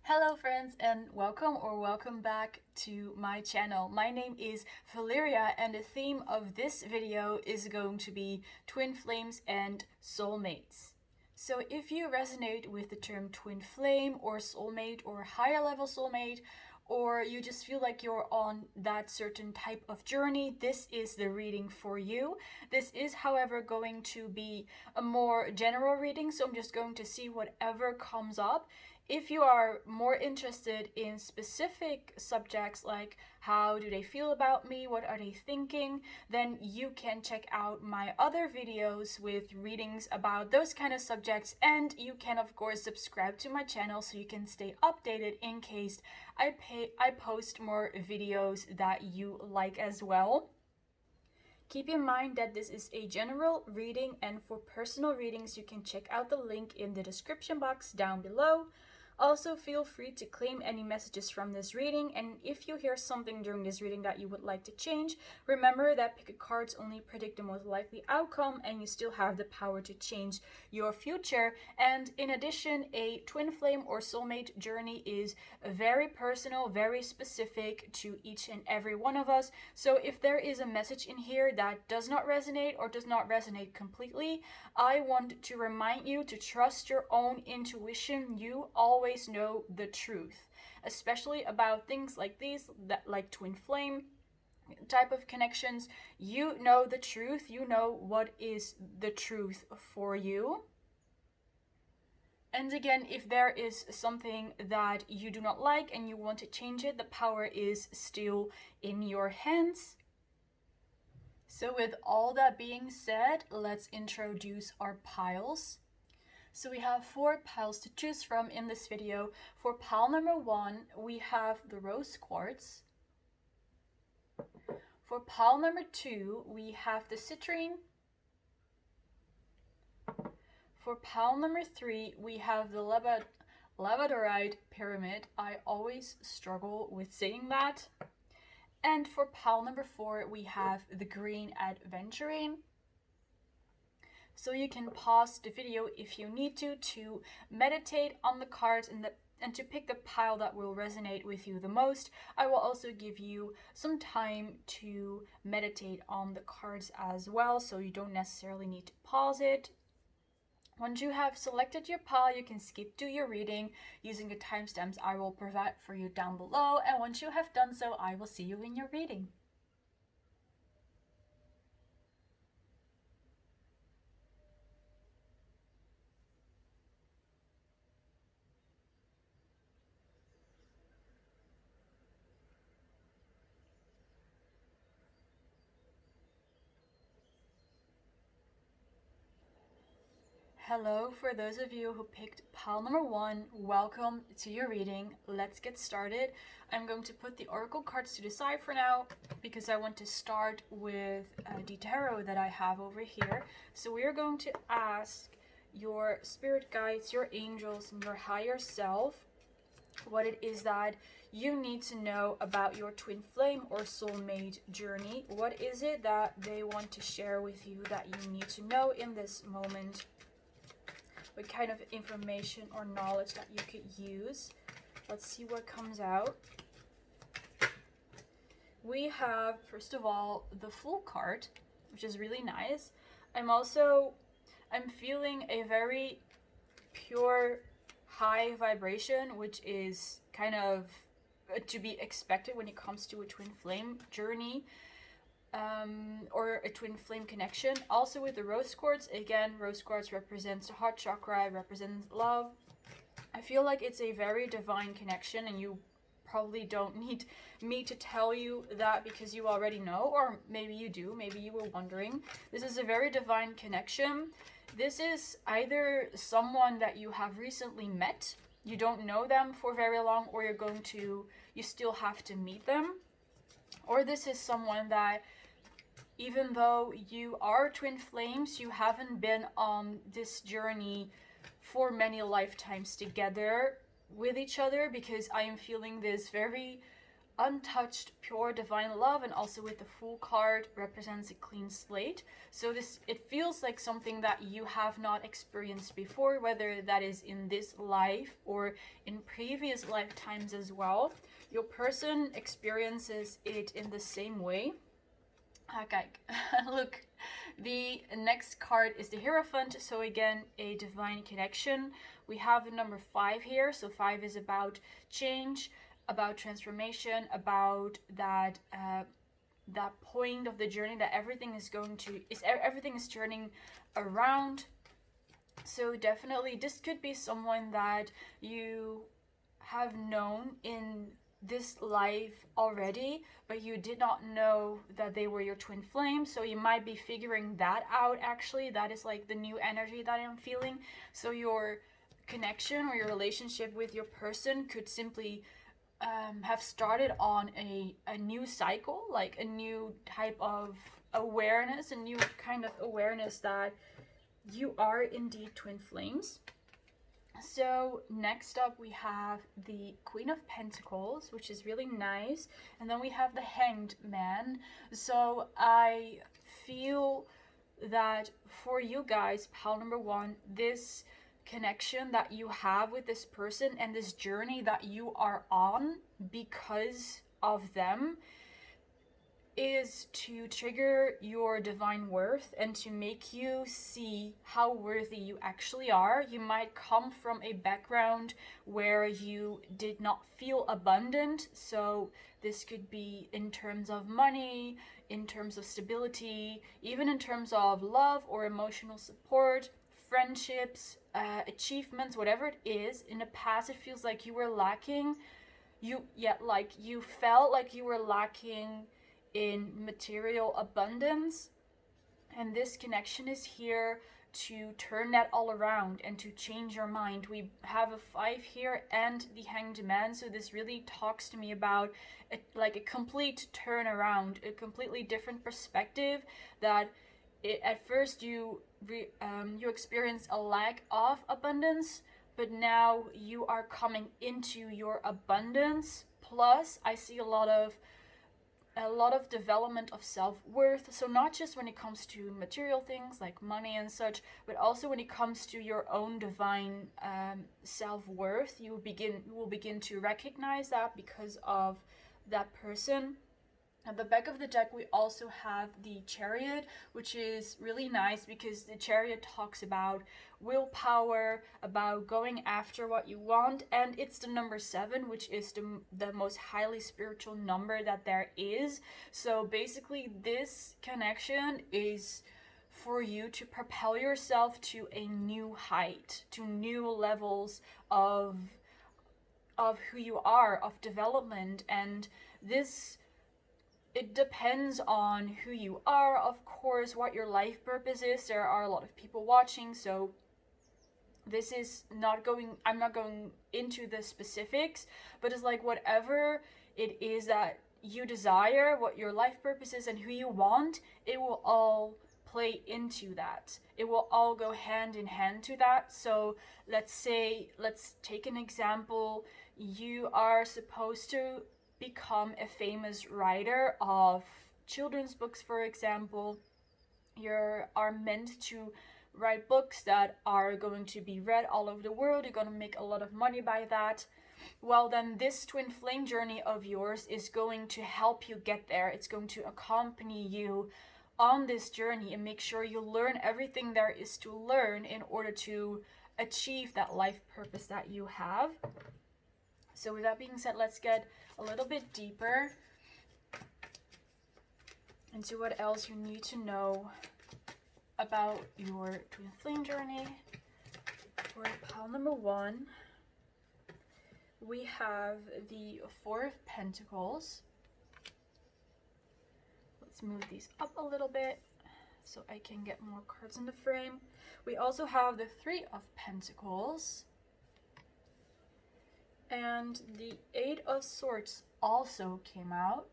Hello friends and welcome back to my channel. My name is Valeria and the theme of this video is going to be twin flames and soulmates. So if you resonate with the term twin flame or soulmate or higher level soulmate, or you just feel like you're on that certain type of journey, this is the reading for you. This is, however, going to be a more general reading, so I'm just going to see whatever comes up. If you are more interested in specific subjects like how do they feel about me, what are they thinking, then you can check out my other videos with readings about those kind of subjects, and you can of course subscribe to my channel so you can stay updated in case I post more videos that you like as well. Keep in mind that this is a general reading, and for personal readings you can check out the link in the description box down below. Also, feel free to claim any messages from this reading, and if you hear something during this reading that you would like to change, remember that pick cards only predict the most likely outcome and you still have the power to change your future. And in addition, a twin flame or soulmate journey is very personal, very specific to each and every one of us. So if there is a message in here that does not resonate or does not resonate completely, I want to remind you to trust your own intuition. You always know the truth, especially about things like these, that like twin flame type of connections. You know the truth, you know what is the truth for you. And again, if there is something that you do not like and you want to change it, the power is still in your hands. So with all that being said, let's introduce our piles. So we have 4 piles to choose from in this video. For pile number 1, we have the rose quartz. For pile number 2, we have the citrine. For pile number 3, we have the Labradorite pyramid. I always struggle with saying that. And for pile number 4, we have the green Adventurine. So you can pause the video if you need to meditate on the cards and to pick the pile that will resonate with you the most. I will also give you some time to meditate on the cards as well, so you don't necessarily need to pause it. Once you have selected your pile, you can skip to your reading using the timestamps I will provide for you down below, and once you have done so, I will see you in your reading. Hello, for those of you who picked pile number 1, welcome to your reading. Let's get started. I'm going to put the oracle cards to the side for now because I want to start with the tarot that I have over here. So we are going to ask your spirit guides, your angels, and your higher self what it is that you need to know about your twin flame or soulmate journey. What is it that they want to share with you that you need to know in this moment? What kind of information or knowledge that you could use. Let's see what comes out. We have, first of all, the Fool card, which is really nice. I'm feeling a very pure, high vibration, which is kind of to be expected when it comes to a twin flame journey. Or a twin flame connection. Also with the rose quartz, again, rose quartz represents the heart chakra, represents love. I feel like it's a very divine connection, and you probably don't need me to tell you that because you already know, or maybe you do, maybe you were wondering. This is a very divine connection. This is either someone that you have recently met, you don't know them for very long, or you still have to meet them. Or this is someone that, even though you are twin flames, you haven't been on this journey for many lifetimes together with each other, because I am feeling this very untouched, pure divine love, and also with the Fool card represents a clean slate. So it feels like something that you have not experienced before, whether that is in this life or in previous lifetimes as well. Your person experiences it in the same way. Okay, look, the next card is the Hierophant, so again, a divine connection. We have the number 5 here, so 5 is about change, about transformation, about that that point of the journey that everything is turning around. So definitely this could be someone that you have known in this life already, but you did not know that they were your twin flames. So you might be figuring that out. Actually, that is like the new energy that I'm feeling. So your connection or your relationship with your person could simply have started on a new cycle, like a new type of awareness, a new kind of awareness that you are indeed twin flames. So next up we have the Queen of Pentacles, which is really nice, and then we have the Hanged Man. So I feel that for you guys, pile number 1, this connection that you have with this person and this journey that you are on because of them is to trigger your divine worth and to make you see how worthy you actually are. You might come from a background where you did not feel abundant, so this could be in terms of money, in terms of stability, even in terms of love or emotional support, friendships, achievements, whatever it is. In the past it feels like you were lacking, you felt like you were lacking in material abundance, and this connection is here to turn that all around and to change your mind. We have a 5 here and the Hanged Man, so this really talks to me about a complete turnaround, a completely different perspective. That at first you experience a lack of abundance, but now you are coming into your abundance. Plus I see a lot of development of self-worth. So not just when it comes to material things like money and such, but also when it comes to your own divine self-worth. You will begin to recognize that because of that person. At the back of the deck we also have the Chariot, which is really nice because the Chariot talks about willpower, about going after what you want, and it's the number 7, which is the most highly spiritual number that there is. So basically this connection is for you to propel yourself to a new height, to new levels of who you are, of development. And this, it depends on who you are, of course, what your life purpose is. There are a lot of people watching, so this is not going, I'm not going into the specifics, but it's like whatever it is that you desire, what your life purpose is and who you want, it will all play into that. It will all go hand in hand to that. So let's take an example. You are supposed to become a famous writer of children's books, for example. You are meant to write books that are going to be read all over the world. You're going to make a lot of money by that. Well, then this twin flame journey of yours is going to help you get there. It's going to accompany you on this journey and make sure you learn everything there is to learn in order to achieve that life purpose that you have. So with that being said, let's get a little bit deeper into what else you need to know about your twin flame journey. For pile number 1, we have the 4 of Pentacles. Let's move these up a little bit so I can get more cards in the frame. We also have the 3 of Pentacles. And the 8 of Swords also came out.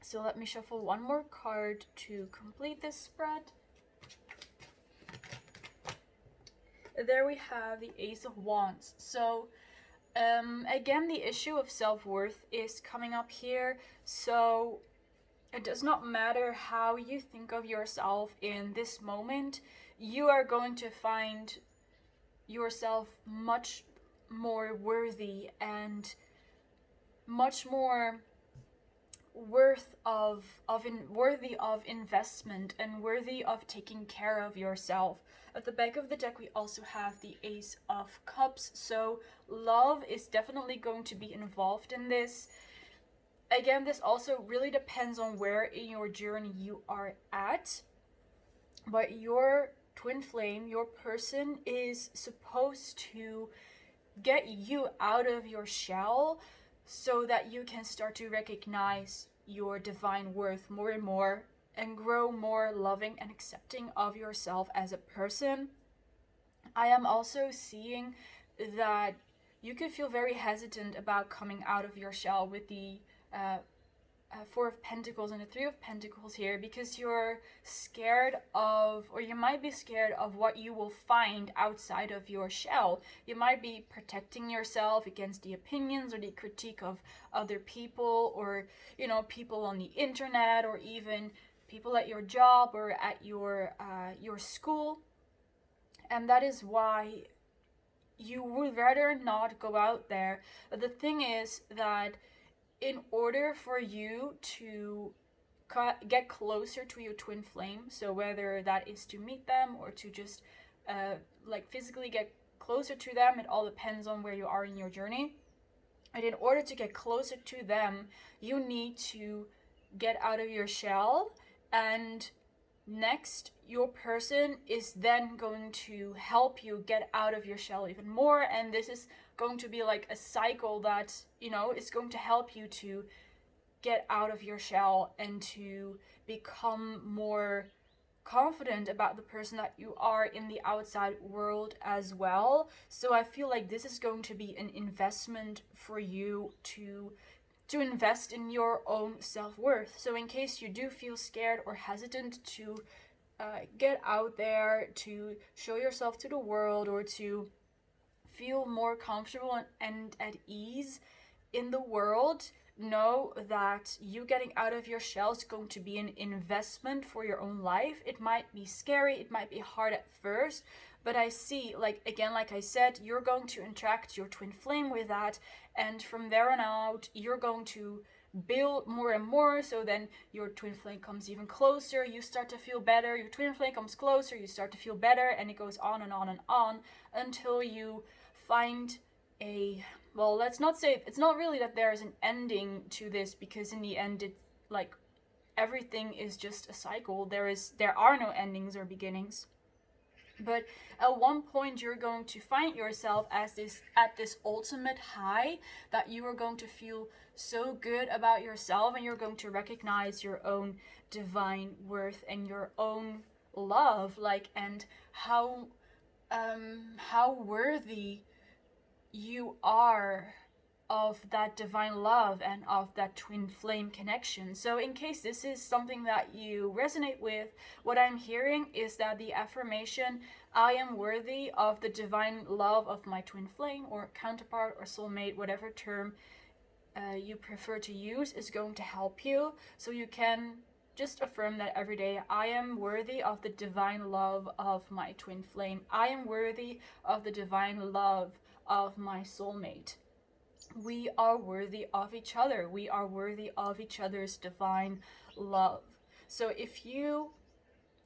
So let me shuffle one more card to complete this spread. There we have the Ace of Wands. So Again, the issue of self-worth is coming up here, so it does not matter how you think of yourself in this moment, you are going to find yourself much more worthy and much more worthy of investment and worthy of taking care of yourself. At the back of the deck we also have the Ace of Cups, so love is definitely going to be involved in this. Again, this also really depends on where in your journey you are at, but your twin flame, your person, is supposed to get you out of your shell so that you can start to recognize your divine worth more and more and grow more loving and accepting of yourself as a person. I am also seeing that you could feel very hesitant about coming out of your shell with the Four of Pentacles and the Three of Pentacles here, because you're scared of, or you might be scared of what you will find outside of your shell. You might be protecting yourself against the opinions or the critique of other people, or, you know, people on the internet, or even people at your job or at your school. And that is why you would rather not go out there. But the thing is that in order for you to get closer to your twin flame, so whether that is to meet them or to just like physically get closer to them, it all depends on where you are in your journey. And in order to get closer to them, you need to get out of your shell, and next your person is then going to help you get out of your shell even more. And this is going to be like a cycle that, you know, is going to help you to get out of your shell and to become more confident about the person that you are in the outside world as well. So I feel like this is going to be an investment for you to invest in your own self-worth. So in case you do feel scared or hesitant to get out there, to show yourself to the world, or to feel more comfortable and at ease in the world, know that you getting out of your shell is going to be an investment for your own life. It might be scary, it might be hard at first, but I see, like, again, like I said, you're going to interact your twin flame with that, and from there on out, you're going to build more and more. So then your twin flame comes even closer, you start to feel better, your twin flame comes closer, you start to feel better, and it goes on and on and on until you find a, well, let's not say, it's not really that there is an ending to this, because in the end, it's like everything is just a cycle. There are no endings or beginnings. But at one point you're going to find yourself at this ultimate high, that you are going to feel so good about yourself, and you're going to recognize your own divine worth and your own love, like, and how worthy you are of that divine love and of that twin flame connection. So in case this is something that you resonate with, what I'm hearing is that the affirmation, I am worthy of the divine love of my twin flame or counterpart or soulmate, whatever term you prefer to use, is going to help you. So you can just affirm that every day. I am worthy of the divine love of my twin flame. I am worthy of the divine love of my soulmate. We are worthy of each other. We are worthy of each other's divine love. So if you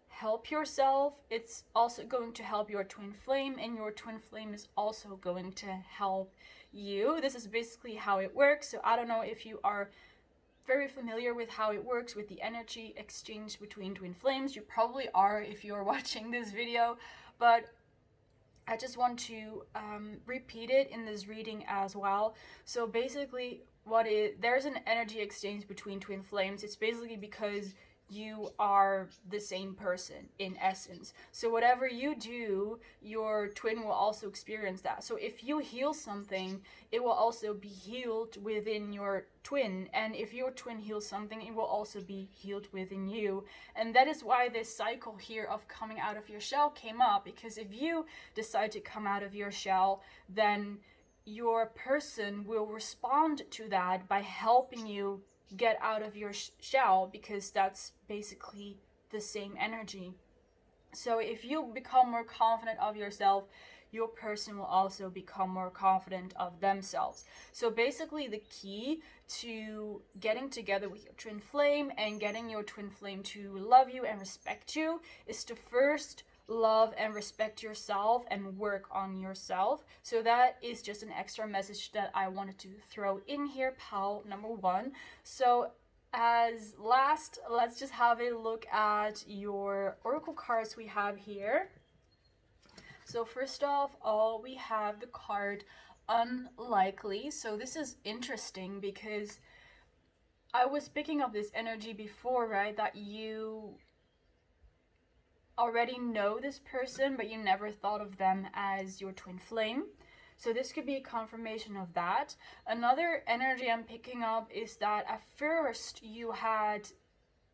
help yourself, it's also going to help your twin flame, and your twin flame is also going to help you. This is basically how it works. So I don't know if you are very familiar with how it works with the energy exchange between twin flames. You probably are if you're watching this video, but I just want to repeat it in this reading as well. So basically, there's an energy exchange between twin flames. It's basically because you are the same person in essence. So whatever you do, your twin will also experience that. So if you heal something, it will also be healed within your twin. And if your twin heals something, it will also be healed within you. And that is why this cycle here of coming out of your shell came up, because if you decide to come out of your shell, then your person will respond to that by helping you get out of your shell, because that's basically the same energy. So if you become more confident of yourself, your person will also become more confident of themselves. So basically the key to getting together with your twin flame and getting your twin flame to love you and respect you is to first love and respect yourself and work on yourself. So that is just an extra message that I wanted to throw in here, pal number one. So as last, let's just have a look at your oracle cards we have here. So first off, we have the card Unlikely. So this is interesting because I was picking up this energy before, right? That you already know this person, but you never thought of them as your twin flame. So this could be a confirmation of that. Another energy I'm picking up is that at first you had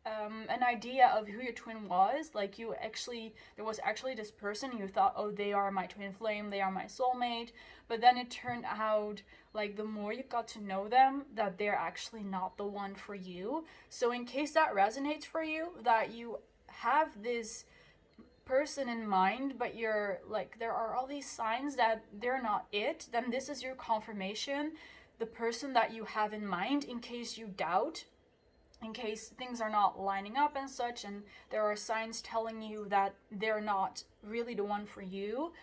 an idea of who your twin was. Like there was actually this person you thought, oh, they are my twin flame, they are my soulmate. But then it turned out, like, the more you got to know them, that they're actually not the one for you. So in case that resonates for you, that you have this person in mind, but you're like, there are all these signs that they're not it, then this is your confirmation. The person that you have in mind, in case you doubt, in case things are not lining up and such, and there are signs telling you that they're not really the one for you,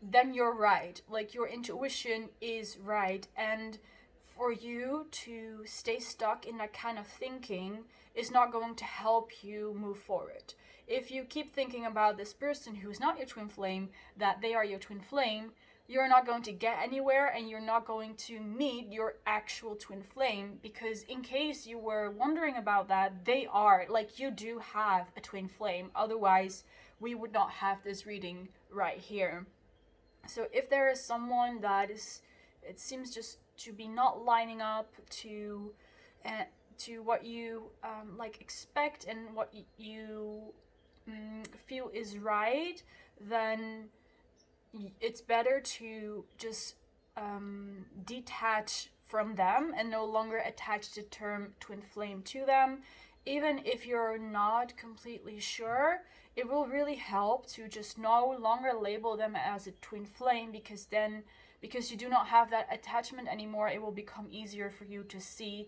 then you're right. Like, your intuition is right. And for you to stay stuck in that kind of thinking is not going to help you move forward. If you keep thinking about this person who's not your twin flame, that they are your twin flame, you're not going to get anywhere, and you're not going to meet your actual twin flame, because in case you were wondering about that, they are, like, you do have a twin flame. Otherwise, we would not have this reading right here. So if there is someone that is, it seems just to be not lining up to what you like expect and what you feel is right, then it's better to just detach from them and no longer attach the term twin flame to them. Even if you're not completely sure, it will really help to just no longer label them as a twin flame, because then, because you do not have that attachment anymore, it will become easier for you to see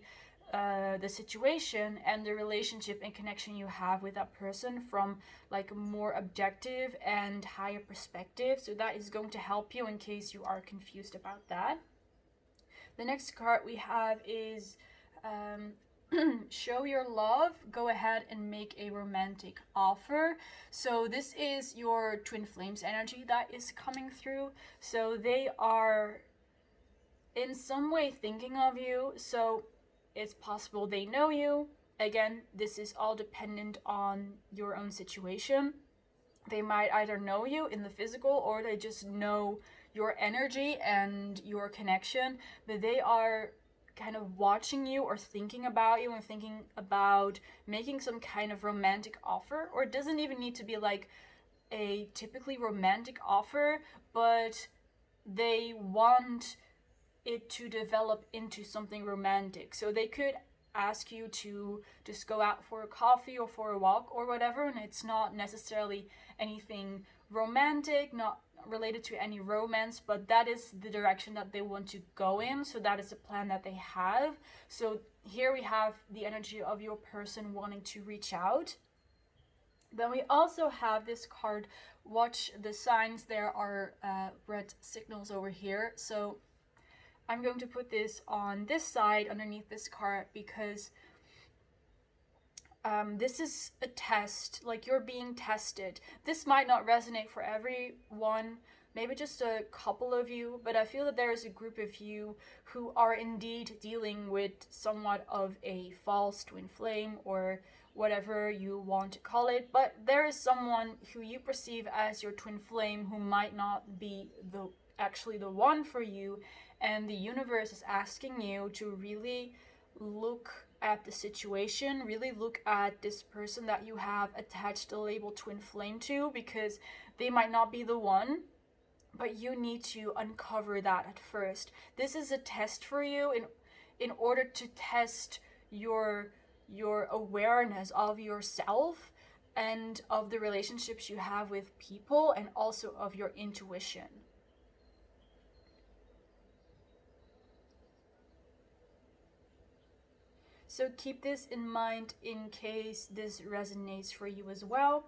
the situation and the relationship and connection you have with that person from, like, a more objective and higher perspective. So that is going to help you in case you are confused about that. The next card we have is show your love, go ahead and make a romantic offer. So this is your twin flames energy that is coming through. So they are in some way thinking of you. So it's possible they know you. Again, this is all dependent on your own situation. They might either know you in the physical, or they just know your energy and your connection, but they are kind of watching you or thinking about you and thinking about making some kind of romantic offer. Or it doesn't even need to be like a typically romantic offer, but they want it to develop into something romantic. So they could ask you to just go out for a coffee or for a walk or whatever, and it's not necessarily anything romantic, not related to any romance, but that is the direction that they want to go in. So that is the plan that they have. So here we have the energy of your person wanting to reach out. Then we also have this card, watch the signs. There are red signals over here. So I'm going to put this on this side underneath this card, because this is a test, like, you're being tested. This might not resonate for everyone, maybe just a couple of you, but I feel that there is a group of you who are indeed dealing with somewhat of a false twin flame, or whatever you want to call it. But there is someone who you perceive as your twin flame who might not be actually the one for you, and the universe is asking you to really look at the situation, really look at this person that you have attached the label twin flame to, because they might not be the one. but you need to uncover that at first. This is a test for you in order to test your awareness of yourself and of the relationships you have with people, and also of your intuition. So keep this in mind in case this resonates for you as well.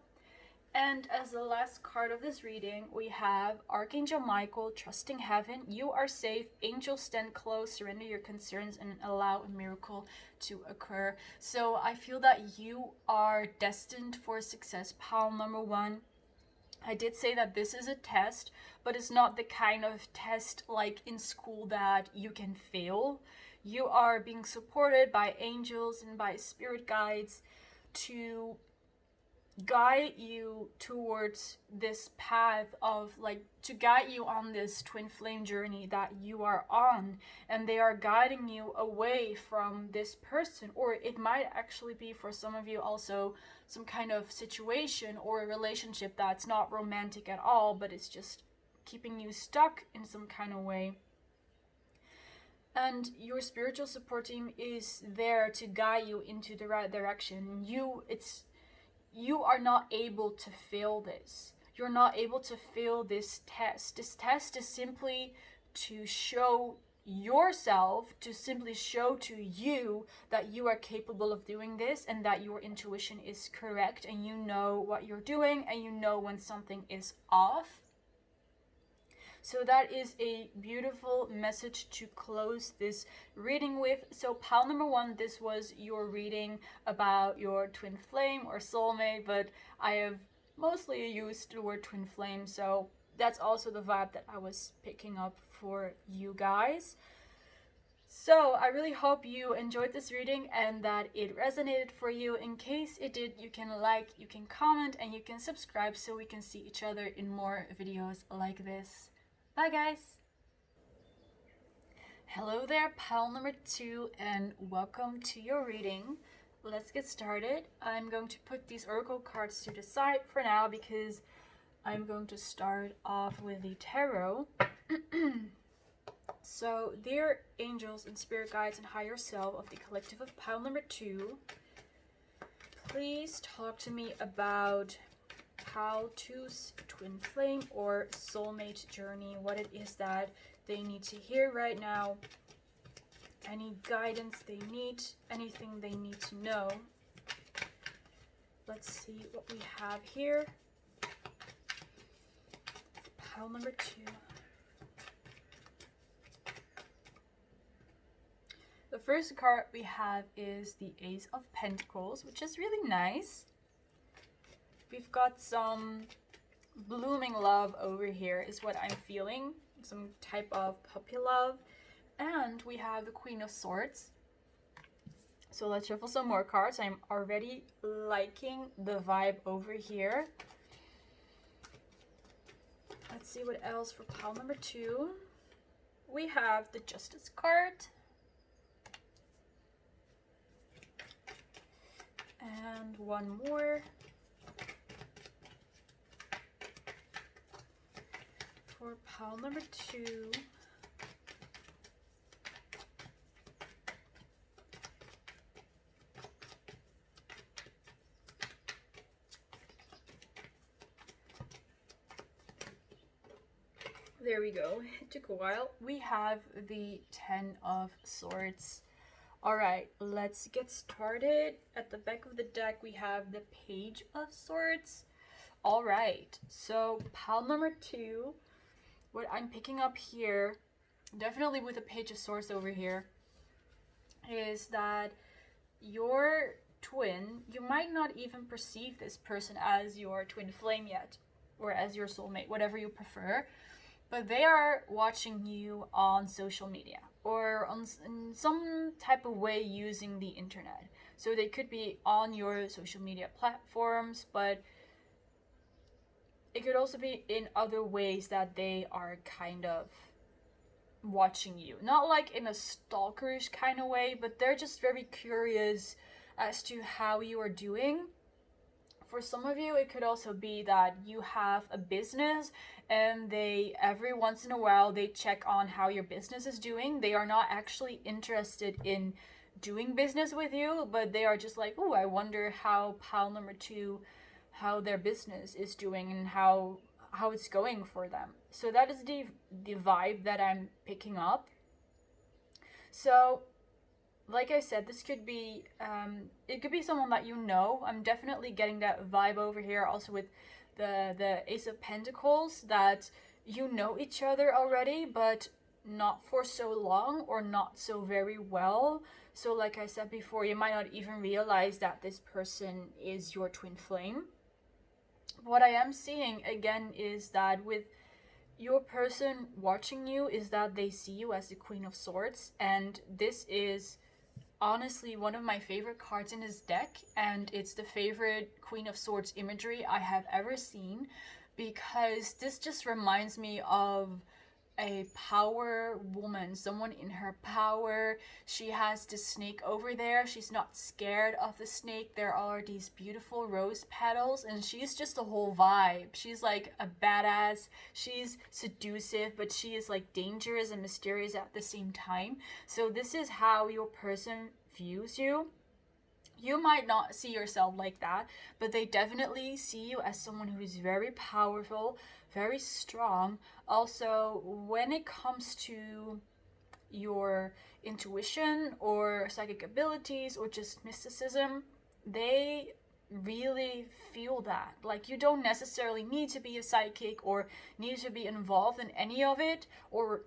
And as the last card of this reading, we have Archangel Michael, trusting heaven. You are safe. Angels stand close. Surrender your concerns and allow a miracle to occur. So I feel that you are destined for success, pile number one. I did say that this is a test, but it's not the kind of test like in school that you can fail. You are being supported by angels and by spirit guides to guide you towards this path of, like, to guide you on this twin flame journey that you are on, and they are guiding you away from this person, or it might actually be for some of you also some kind of situation or a relationship that's not romantic at all, but it's just keeping you stuck in some kind of way. And your spiritual support team is there to guide you into the right direction. You are not able to fail this. You're not able to fail this test. This test is simply to show yourself, to simply show to you that you are capable of doing this, and that your intuition is correct, and you know what you're doing, and you know when something is off. So that is a beautiful message to close this reading with. So pile number one, this was your reading about your twin flame or soulmate, but I have mostly used the word twin flame, so that's also the vibe that I was picking up for you guys. So I really hope you enjoyed this reading and that it resonated for you. In case it did, you can like, you can comment, and you can subscribe so we can see each other in more videos like this. Bye guys! Hello there, pile number two, and welcome to your reading. Let's get started. I'm going to put these oracle cards to the side for now because I'm going to start off with the tarot. So, dear angels and spirit guides and higher self of the collective of pile number two, please talk to me about pile two's twin flame or soulmate journey, what it is that they need to hear right now, any guidance they need, anything they need to know. Let's see what we have here. Pile number two. The first card we have is the Ace of Pentacles, which is really nice. We've got some blooming love over here is what I'm feeling. Some type of puppy love. And we have the Queen of Swords. So let's shuffle some more cards. I'm already liking the vibe over here. Let's see what else for pile number two. We have the Justice card. And one more. For pile number two, there we go. It took a while. We have the 10 of Swords. Alright, let's get started. At the back of the deck, we have the Page of Swords. Alright, so pile number two, what I'm picking up here, definitely with the Page of Swords over here, is that your twin, you might not even perceive this person as your twin flame yet, or as your soulmate, whatever you prefer, but they are watching you on social media or in some type of way using the internet. So they could be on your social media platforms, but it could also be in other ways that they are kind of watching you. Not like in a stalkerish kind of way, but they're just very curious as to how you are doing. For some of you, it could also be that you have a business and they, every once in a while, they check on how your business is doing. They are not actually interested in doing business with you, but they are just like, oh, I wonder how pile number two, how their business is doing and how it's going for them. So that is the vibe that I'm picking up. So like I said, this could be it could be someone that you know. I'm definitely getting that vibe over here also with the Ace of Pentacles, that you know each other already, but not for so long or not so very well. So like I said before, you might not even realize that this person is your twin flame. What I am seeing again is that with your person watching you, is that they see you as the Queen of Swords, and this is honestly one of my favorite cards in this deck, and it's the favorite Queen of Swords imagery I have ever seen, because this just reminds me of a power woman, someone in her power. She has the snake over there. She's not scared of the snake. There are these beautiful rose petals, and she's just a whole vibe. She's like a badass. She's seductive, but she is like dangerous and mysterious at the same time. So this is how your person views you. You might not see yourself like that, but they definitely see you as someone who is very powerful, very strong. Also, when it comes to your intuition or psychic abilities or just mysticism, they really feel that. Like, you don't necessarily need to be a psychic or need to be involved in any of it, or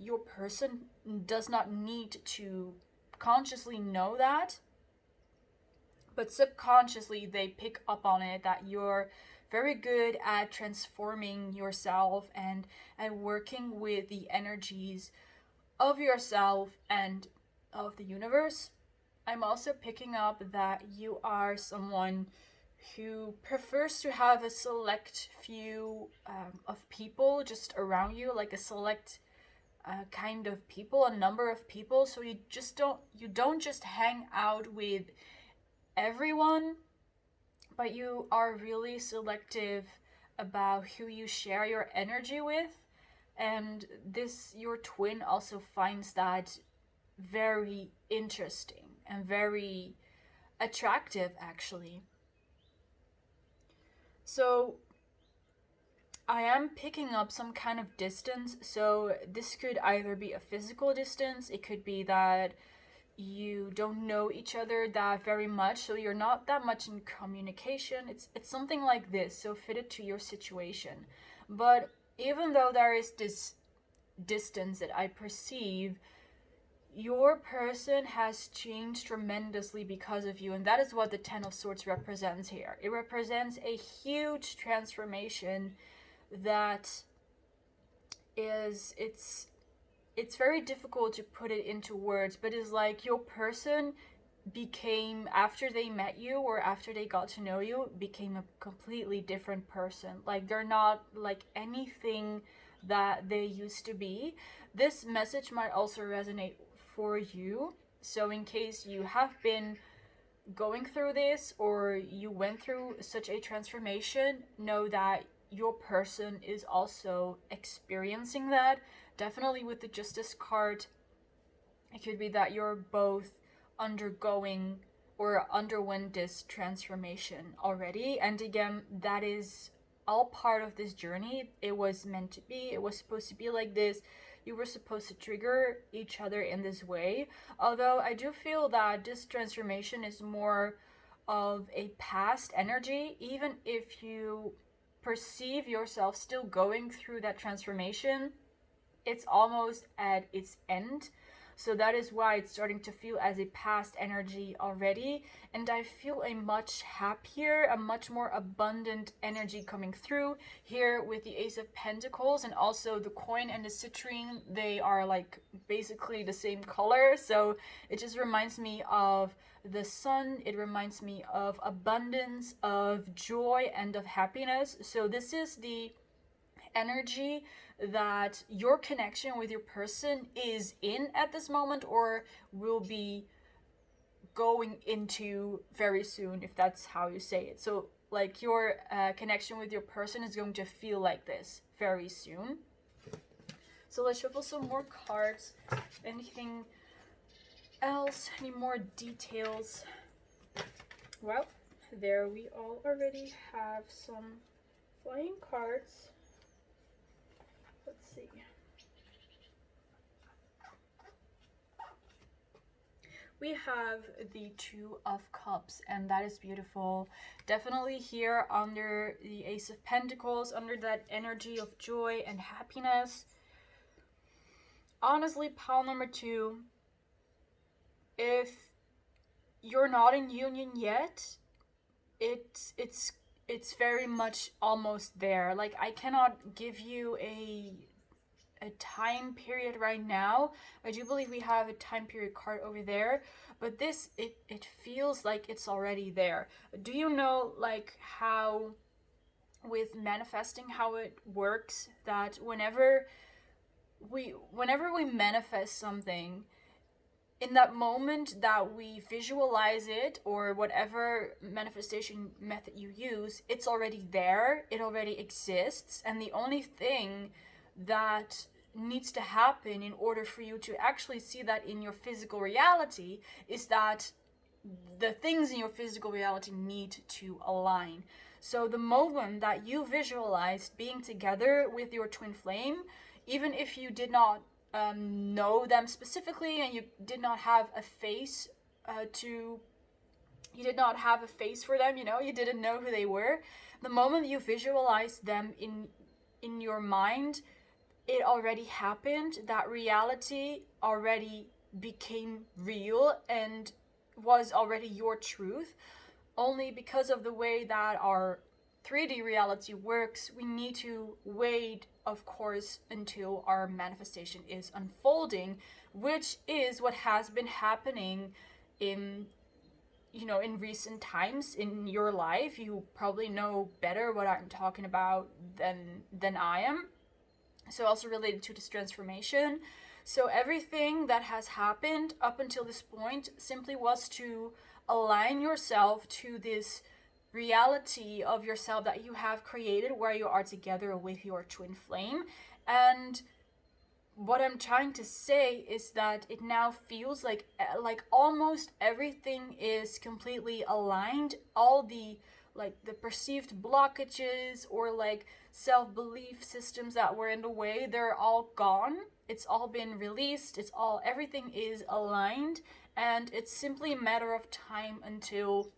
your person does not need to consciously know that, but subconsciously they pick up on it, that you're very good at transforming yourself and working with the energies of yourself and of the universe. I'm also picking up that you are someone who prefers to have a select few of people just around you, like a select kind of people, a number of people. So you don't just hang out with everyone, but you are really selective about who you share your energy with. And this, your twin also finds that very interesting and very attractive, actually. So I am picking up some kind of distance. So this could either be a physical distance, it could be that you don't know each other that very much, so you're not that much in communication. It's something like this, so fit it to your situation. But even though there is this distance that I perceive, your person has changed tremendously because of you, and that is what the Ten of Swords represents here. It represents a huge transformation that is, it's very difficult to put it into words, but it's like your person became, after they met you or after they got to know you, became a completely different person. Like, they're not like anything that they used to be. This message might also resonate for you. So in case you have been going through this or you went through such a transformation, know that your person is also experiencing that. Definitely with the Justice card, it could be that you're both undergoing or underwent this transformation already. And again, that is all part of this journey. It was meant to be. It was supposed to be like this. You were supposed to trigger each other in this way. Although I do feel that this transformation is more of a past energy, even if you perceive yourself still going through that transformation, it's almost at its end. So that is why it's starting to feel as a past energy already. And I feel a much happier, a much more abundant energy coming through here with the Ace of Pentacles, and also the coin and the citrine. They are like basically the same color. So it just reminds me of the sun. It reminds me of abundance, of joy, and of happiness. So this is the energy that your connection with your person is in at this moment, or will be going into very soon, if that's how you say it. So like your connection with your person is going to feel like this very soon. So let's shuffle some more cards. Anything else? Any more details? Well, there we all already have some flying cards. Let's see. We have the Two of Cups, and that is beautiful. Definitely here under the Ace of Pentacles, under that energy of joy and happiness. Honestly, pile number 2, if you're not in union yet, it's very much almost there. Like, I cannot give you a time period right now. I do believe we have a time period card over there, but this, it feels like it's already there. Do you know, like, how with manifesting, how it works, that whenever we manifest something, in that moment that we visualize it, or whatever manifestation method you use, it's already there, it already exists, and the only thing that needs to happen in order for you to actually see that in your physical reality is that the things in your physical reality need to align. So the moment that you visualized being together with your twin flame, even if you did not know them specifically, and you did not have a face you did not have a face for them, you didn't know who they were, the moment you visualized them in your mind, it already happened. That reality already became real and was already your truth. Only because of the way that our 3D reality works, we need to wait, of course, until our manifestation is unfolding, which is what has been happening in recent times in your life. You probably know better what I'm talking about than I am. So also related to this transformation. So everything that has happened up until this point simply was to align yourself to this reality of yourself that you have created, where you are together with your twin flame. And what I'm trying to say is that it now feels like almost everything is completely aligned. All the perceived blockages or self-belief systems that were in the way, they're all gone. It's all been released. Everything is aligned, and it's simply a matter of time until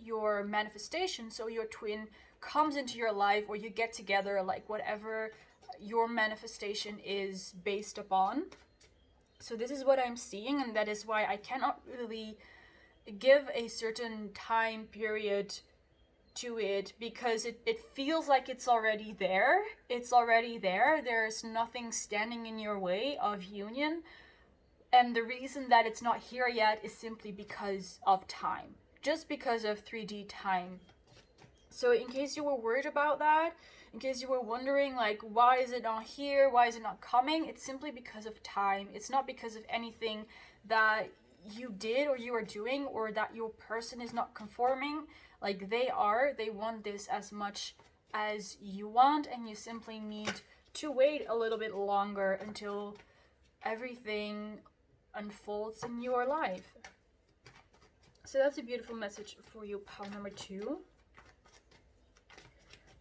your manifestation, so your twin, comes into your life, or you get together, whatever your manifestation is based upon. So this is what I'm seeing, and that is why I cannot really give a certain time period to it, because it feels like it's already there. There's nothing standing in your way of union, and the reason that it's not here yet is simply because of time, just because of 3D time. So in case you were worried about that, in case you were wondering why is it not here, why is it not coming, it's simply because of time. It's not because of anything that you did or you are doing, or that your person is not conforming. They want this as much as you want, and you simply need to wait a little bit longer until everything unfolds in your life. So that's a beautiful message for you, pile number 2.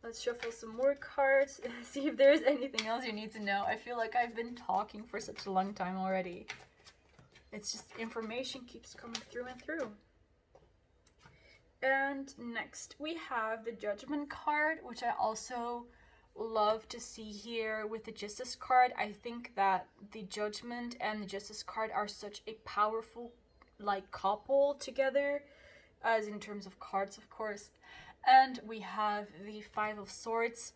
Let's shuffle some more cards, see if there's anything else you need to know. I feel like I've been talking for such a long time already. It's just information keeps coming through and through. And next we have the Judgment card, which I also love to see here with the Justice card. I think that the Judgment and the Justice card are such a powerful couple together, as in terms of cards, of course. And we have the Five of Swords.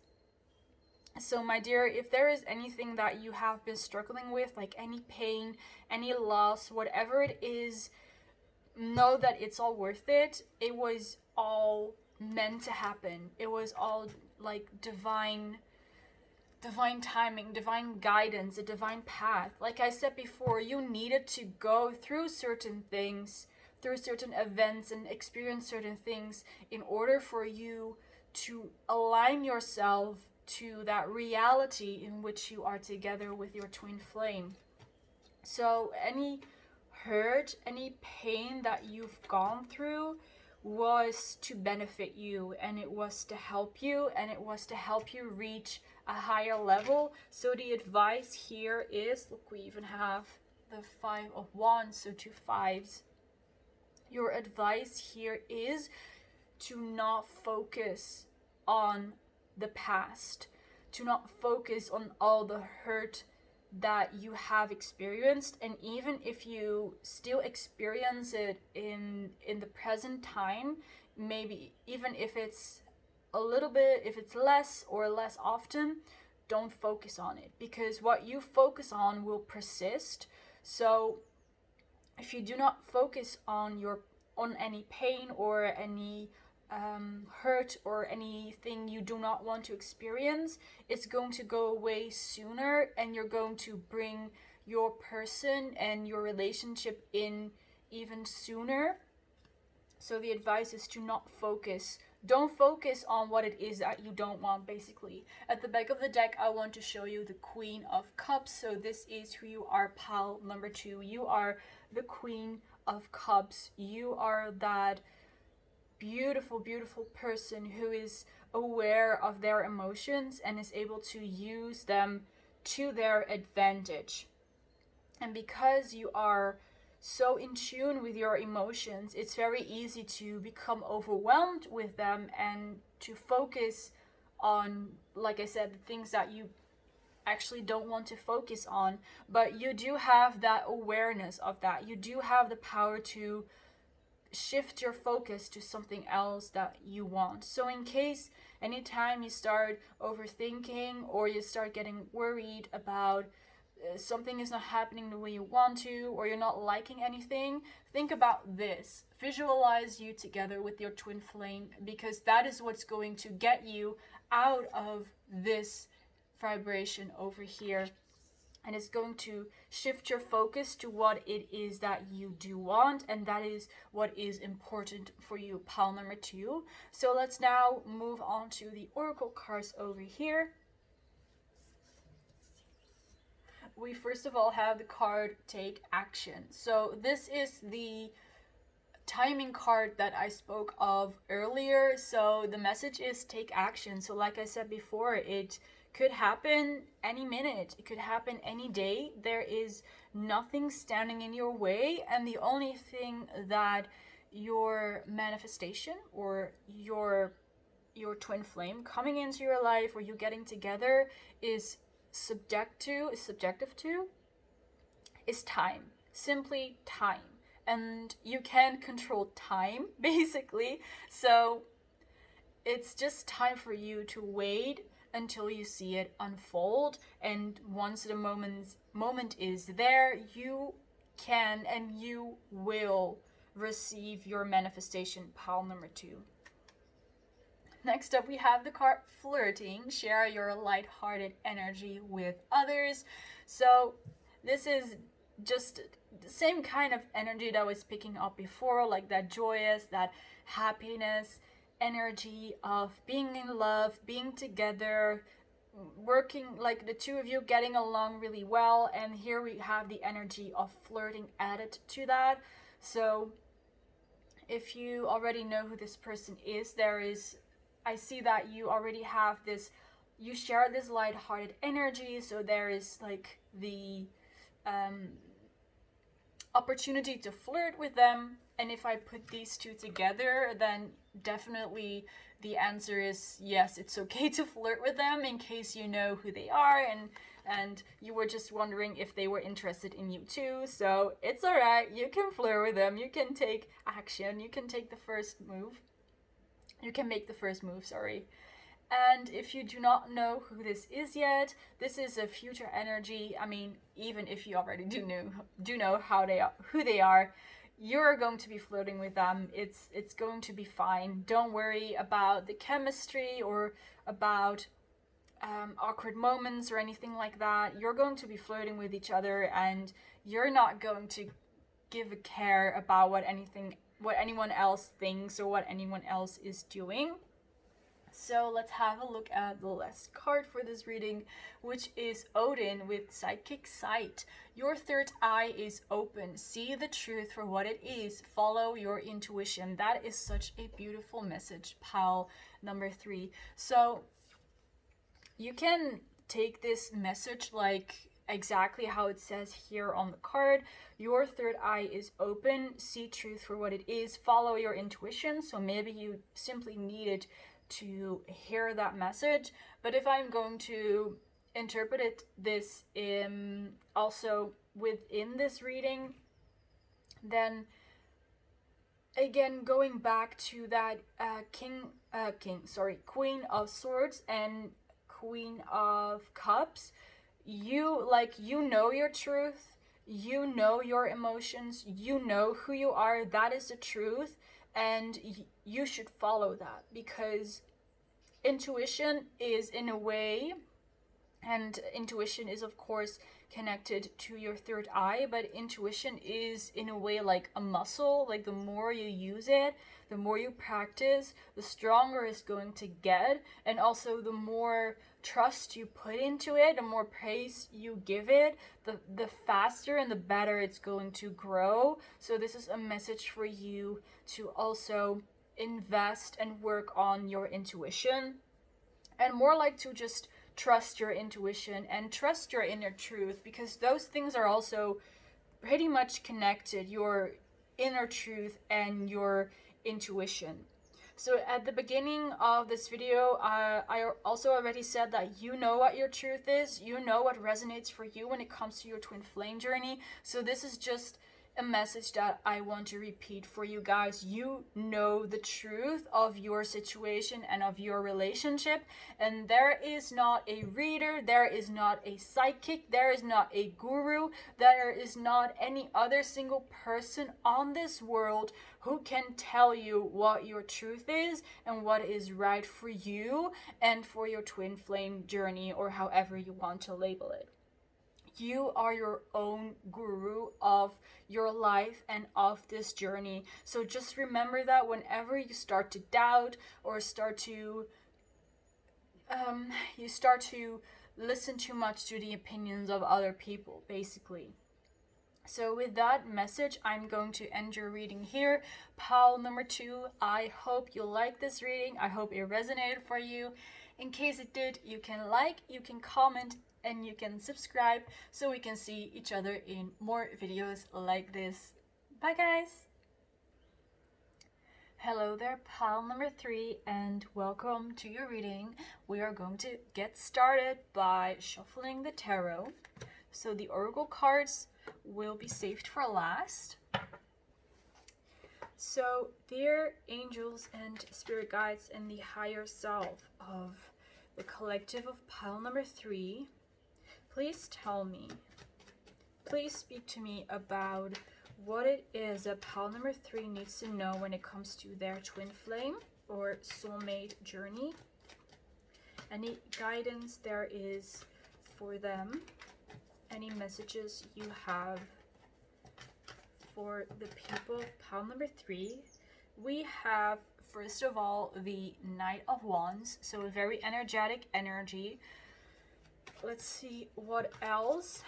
So my dear, if there is anything that you have been struggling with, any pain, any loss, whatever it is, know that it's all worth it. It was all meant to happen. It was all divine timing, divine guidance, a divine path. Like I said before, you needed to go through certain things, through certain events and experience certain things in order for you to align yourself to that reality in which you are together with your twin flame. So any hurt, any pain that you've gone through was to benefit you, and it was to help you, and it was to help you reach a higher level. So the advice here is, look, we even have the 5 of Wands, so 2 5s. Your advice here is to not focus on the past, to not focus on all the hurt that you have experienced, and even if you still experience it in the present time, maybe even if it's a little bit, if it's less or less often, don't focus on it, because what you focus on will persist. So if you do not focus on any pain or any hurt or anything you do not want to experience, it's going to go away sooner, and you're going to bring your person and your relationship in even sooner. So the advice is to not focus. Don't focus on what it is that you don't want, basically. At the back of the deck, I want to show you the Queen of Cups. So this is who you are, pile number 2. You are the Queen of Cups. You are that beautiful, beautiful person who is aware of their emotions and is able to use them to their advantage. And because you are so in tune with your emotions, it's very easy to become overwhelmed with them and to focus on, like I said, the things that you actually don't want to focus on. But you do have that awareness of that. You do have the power to shift your focus to something else that you want. So in case anytime you start overthinking or you start getting worried about something is not happening the way you want to, or you're not liking anything, think about this. Visualize you together with your twin flame, because that is what's going to get you out of this vibration over here. And it's going to shift your focus to what it is that you do want, and that is what is important for you, pile number 2. So let's now move on to the oracle cards over here. We first of all have the card Take Action. So this is the timing card that I spoke of earlier. So the message is take action. So like I said before, it could happen any minute. It could happen any day. There is nothing standing in your way, and the only thing that your manifestation or your twin flame coming into your life or you getting together is subjective to is time. Simply time. And you can control time, basically. So it's just time for you to wait until you see it unfold, and once the moment is there, you can and you will receive your manifestation, pile number 2. Next up, we have the card Flirting. Share your lighthearted energy with others. So this is just the same kind of energy that I was picking up before, like that joyous, that happiness energy of being in love, being together, working, like the two of you getting along really well. And here we have the energy of flirting added to that. So if you already know who this person is, I see that you already have this, you share this lighthearted energy, so there is like the opportunity to flirt with them. And if I put these two together, then definitely the answer is yes, it's okay to flirt with them, in case you know who they are and you were just wondering if they were interested in you too. So it's alright, you can flirt with them, you can take action, you can take the first move. You can make the first move, sorry. And if you do not know who this is yet, this is a future energy. I mean, even if you already do know who they are, you're going to be flirting with them. It's going to be fine. Don't worry about the chemistry or about awkward moments or anything like that. You're going to be flirting with each other, and you're not going to give a care about what anyone else thinks or what anyone else is doing. So let's have a look at the last card for this reading, which is Odin with Psychic Sight. Your third eye is open. See the truth for what it is. Follow your intuition. That is such a beautiful message, pile number 3. So you can take this message like exactly how it says here on the card. Your third eye is open. See truth for what it is. Follow your intuition. So maybe you simply needed to hear that message. But if I'm going to interpret this also within this reading, then again, going back to that Queen of Swords and Queen of Cups, you know your truth, you know your emotions, you know who you are. That is the truth, and you should follow that, because intuition is in a way, and intuition is of course connected to your third eye, but intuition is in a way like a muscle. Like the more you use it, the more you practice, the stronger it's going to get, and also the more trust you put into it, the more praise you give it, the faster and the better it's going to grow. So this is a message for you to also invest and work on your intuition, and more like to just trust your intuition and trust your inner truth, because those things are also pretty much connected, your inner truth and your intuition. So at the beginning of this video, I also already said that you know what your truth is, you know what resonates for you when it comes to your twin flame journey. So this is just a message that I want to repeat for you guys. You know the truth of your situation and of your relationship, and there is not a reader, there is not a psychic, there is not a guru, there is not any other single person on this world who can tell you what your truth is and what is right for you and for your twin flame journey, or however you want to label it. You are your own guru of your life and of this journey. So just remember that whenever you start to doubt or start to listen too much to the opinions of other people, basically. So with that message, I'm going to end your reading here. Pile number 2, I hope you like this reading. I hope it resonated for you. In case it did, you can like, you can comment, and you can subscribe so we can see each other in more videos like this. Bye guys! Hello there, pile number 3, and welcome to your reading. We are going to get started by shuffling the tarot. So the oracle cards will be saved for last. So dear angels and spirit guides and the higher self of the collective of pile number 3, please tell me, please speak to me about what it is that pile number 3 needs to know when it comes to their twin flame or soulmate journey. Any guidance there is for them, any messages you have for the people of pile number 3. We have, first of all, the Knight of Wands, so a very energetic energy. Let's see what else.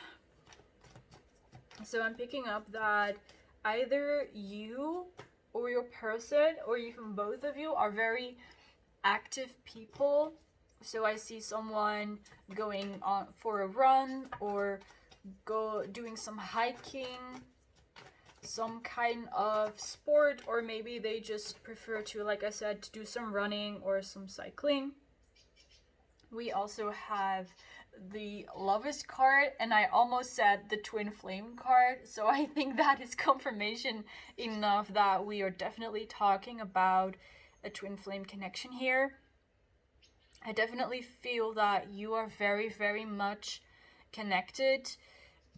So I'm picking up that either you or your person, or even both of you, are very active people. So I see someone going on for a run or doing some hiking, some kind of sport, or maybe they just prefer to, like I said, to do some running or some cycling. We also have the Lovers card, and I almost said the Twin Flame card, so I think that is confirmation enough that we are definitely talking about a Twin Flame connection here. I definitely feel that you are very, very much connected.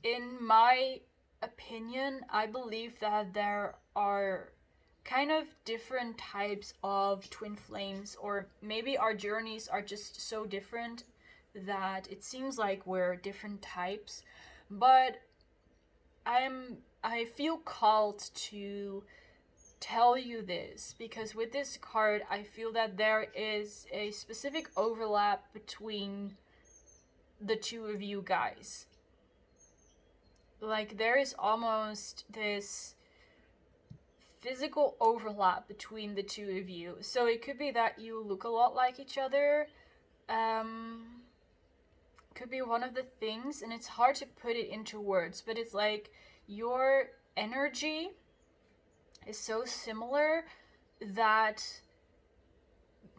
In my opinion, I believe that there are kind of different types of twin flames, or maybe our journeys are just so different that it seems like we're different types. But I I feel called to tell you this because with this card, I feel that there is a specific overlap between the two of you guys. Like, there is almost this physical overlap between the two of you. So it could be that you look a lot like each other. Could be one of the things, and it's hard to put it into words, but it's like your energy is so similar that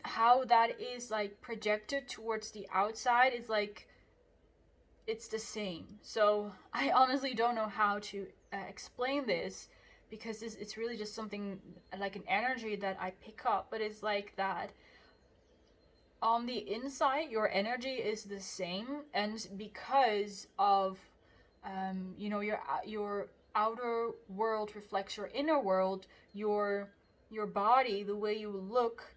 how that is like projected towards the outside is like it's the same. So I honestly don't know how to explain this because it's really just something like an energy that I pick up, but it's like that on the inside your energy is the same, and because of your outer world reflects your inner world, your body, the way you look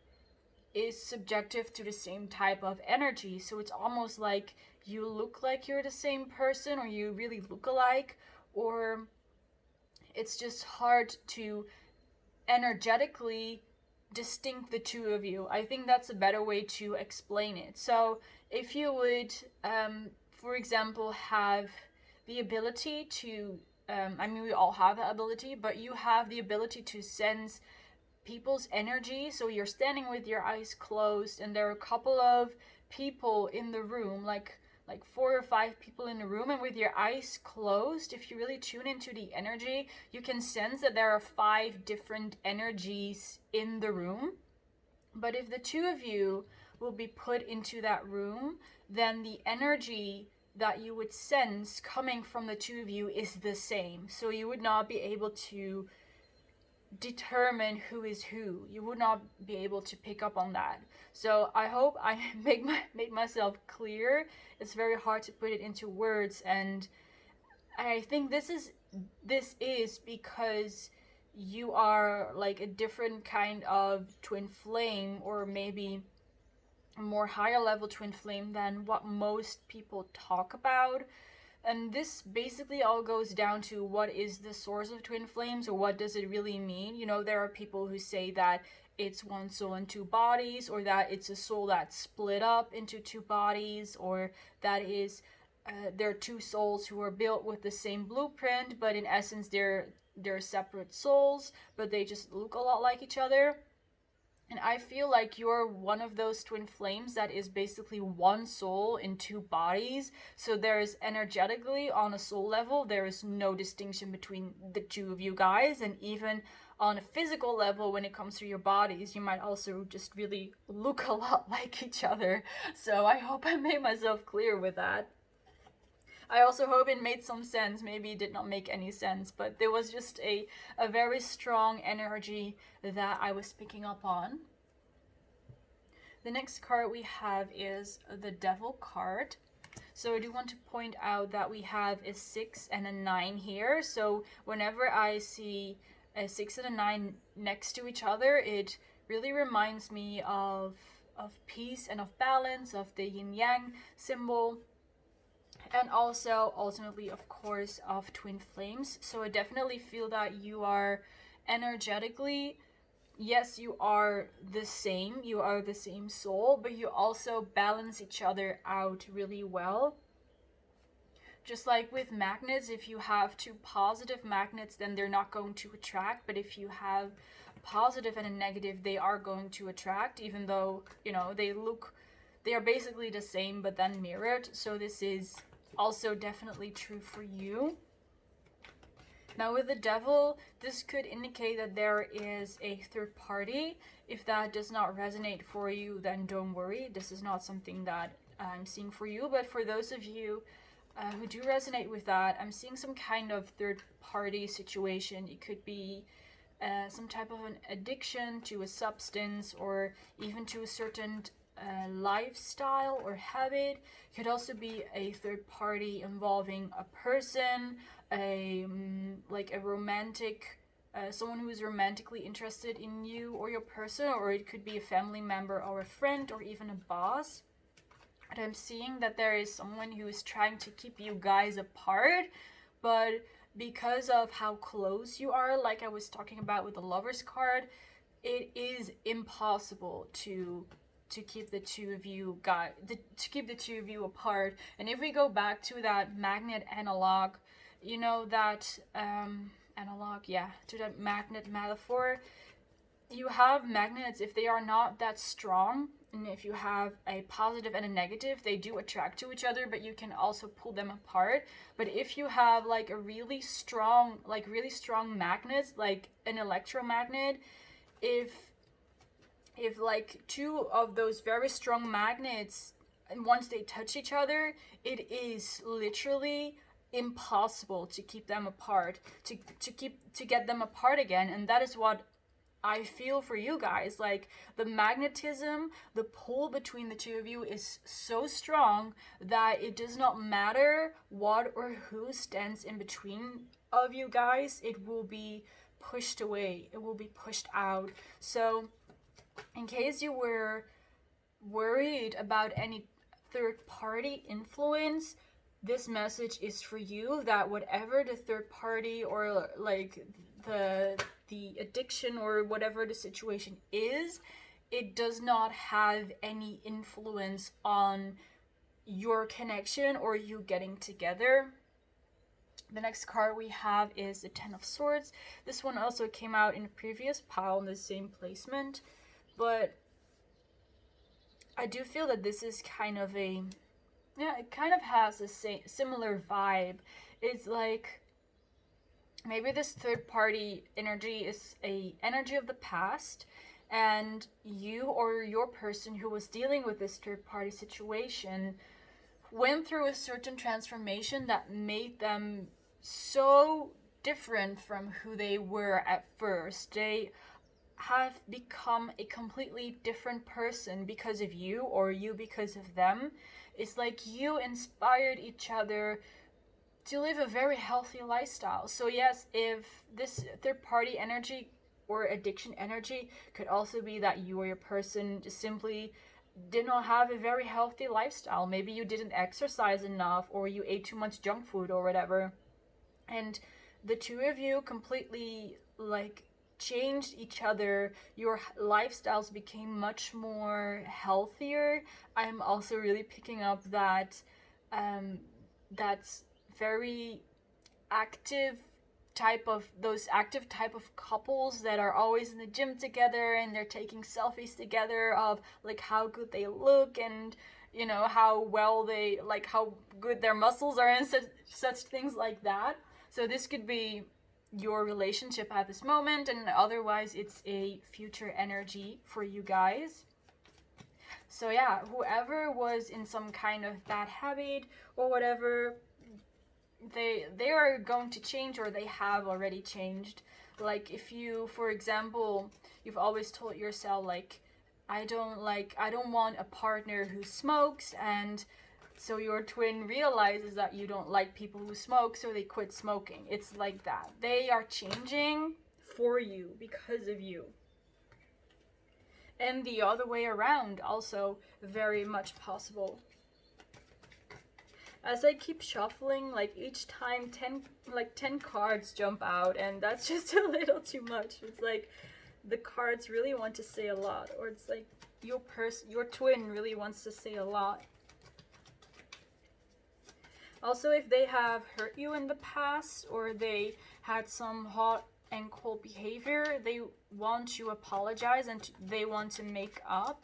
is subjective to the same type of energy. So it's almost like you look like you're the same person, or you really look alike, or it's just hard to energetically distinct the two of you. I think that's a better way to explain it. So if you would, for example, have the ability to, I mean, we all have that ability, but you have the ability to sense people's energy. So you're standing with your eyes closed, and there are a couple of people in the room, like 4 or 5 people in the room, and with your eyes closed, if you really tune into the energy, you can sense that there are 5 different energies in the room. But if the two of you will be put into that room, then the energy that you would sense coming from the two of you is the same. So you would not be able to determine who is who. You would not be able to pick up on that. So I hope I made myself clear. It's very hard to put it into words, and I think this is because you are like a different kind of twin flame, or maybe a more higher level twin flame than what most people talk about. And this basically all goes down to what is the source of twin flames, or what does it really mean. You know, there are people who say that it's one soul and 2 bodies, or that it's a soul that's split up into 2 bodies, or that is there are 2 souls who are built with the same blueprint, but in essence they're separate souls, but they just look a lot like each other. And I feel like you're one of those twin flames that is basically one soul in 2 bodies. So there is energetically, on a soul level, there is no distinction between the two of you guys. And even on a physical level, when it comes to your bodies, you might also just really look a lot like each other. So I hope I made myself clear with that. I also hope it made some sense. Maybe it did not make any sense, but there was just a very strong energy that I was picking up on. The next card we have is the Devil card. So I do want to point out that we have a 6 and a 9 here. So whenever I see a 6 and a 9 next to each other, it really reminds me of peace and of balance, of the yin-yang symbol. And also, ultimately, of course, of twin flames. So I definitely feel that you are energetically, yes, you are the same soul, but you also balance each other out really well. Just like with magnets, if you have 2 positive magnets, then they're not going to attract. But if you have a positive and a negative, they are going to attract, even though, you know, they are basically the same, but then mirrored. So this is also definitely true for you. Now with the Devil, this could indicate that there is a third party. If that does not resonate for you, then don't worry. This is not something that I'm seeing for you. But for those of you who do resonate with that, I'm seeing some kind of third party situation. It could be some type of an addiction to a substance, or even to a certain lifestyle or habit. It could also be a third party involving a person, like a romantic, someone who is romantically interested in you or your person, or it could be a family member or a friend or even a boss. And I'm seeing that there is someone who is trying to keep you guys apart, but because of how close you are, like I was talking about with the Lovers card, it is impossible to keep the two of you apart. And if we go back to that magnet analog, you know, that analog, yeah, to that magnet metaphor, you have magnets, if they are not that strong, and if you have a positive and a negative, they do attract to each other, but you can also pull them apart. But if you have like a really strong magnets, like an electromagnet, if like two of those very strong magnets, and once they touch each other, it is literally impossible to keep them apart, to get them apart again. And that is what I feel for you guys. Like, the magnetism, the pull between the two of you is so strong that it does not matter what or who stands in between of you guys, it will be pushed away, it will be pushed out. So in case you were worried about any third party influence, this message is for you, that whatever the third party or like the addiction or whatever the situation is, it does not have any influence on your connection or you getting together. The next card we have is the Ten of Swords. This one also came out in a previous pile in the same placement, but I do feel that this is kind of a, yeah, it kind of has a similar vibe. It's like, maybe this third party energy is a energy of the past, and you or your person who was dealing with this third party situation went through a certain transformation that made them so different from who they were at first. They have become a completely different person because of you, or you because of them. It's like you inspired each other to live a very healthy lifestyle. So yes, if this third party energy or addiction energy could also be that you or your person just simply did not have a very healthy lifestyle. Maybe you didn't exercise enough, or you ate too much junk food or whatever, and the two of you completely like changed each other. Your lifestyles became much more healthier. I'm also really picking up that that's very active type of couples that are always in the gym together, and they're taking selfies together of like how good they look, and you know how well they, like how good their muscles are, and such things like that. So this could be your relationship at this moment, and otherwise it's a future energy for you guys. So yeah, whoever was in some kind of bad habit or whatever, they are going to change, or they have already changed. Like, if you, for example, you've always told yourself like, I don't want a partner who smokes, and so your twin realizes that you don't like people who smoke, so they quit smoking. It's like that. They are changing for you because of you. And the other way around, also very much possible. As I keep shuffling, like each time 10 cards jump out, and that's just a little too much. It's like the cards really want to say a lot, or it's like your twin really wants to say a lot. Also, if they have hurt you in the past, or they had some hot and cold behavior, they want to apologize and they want to make up.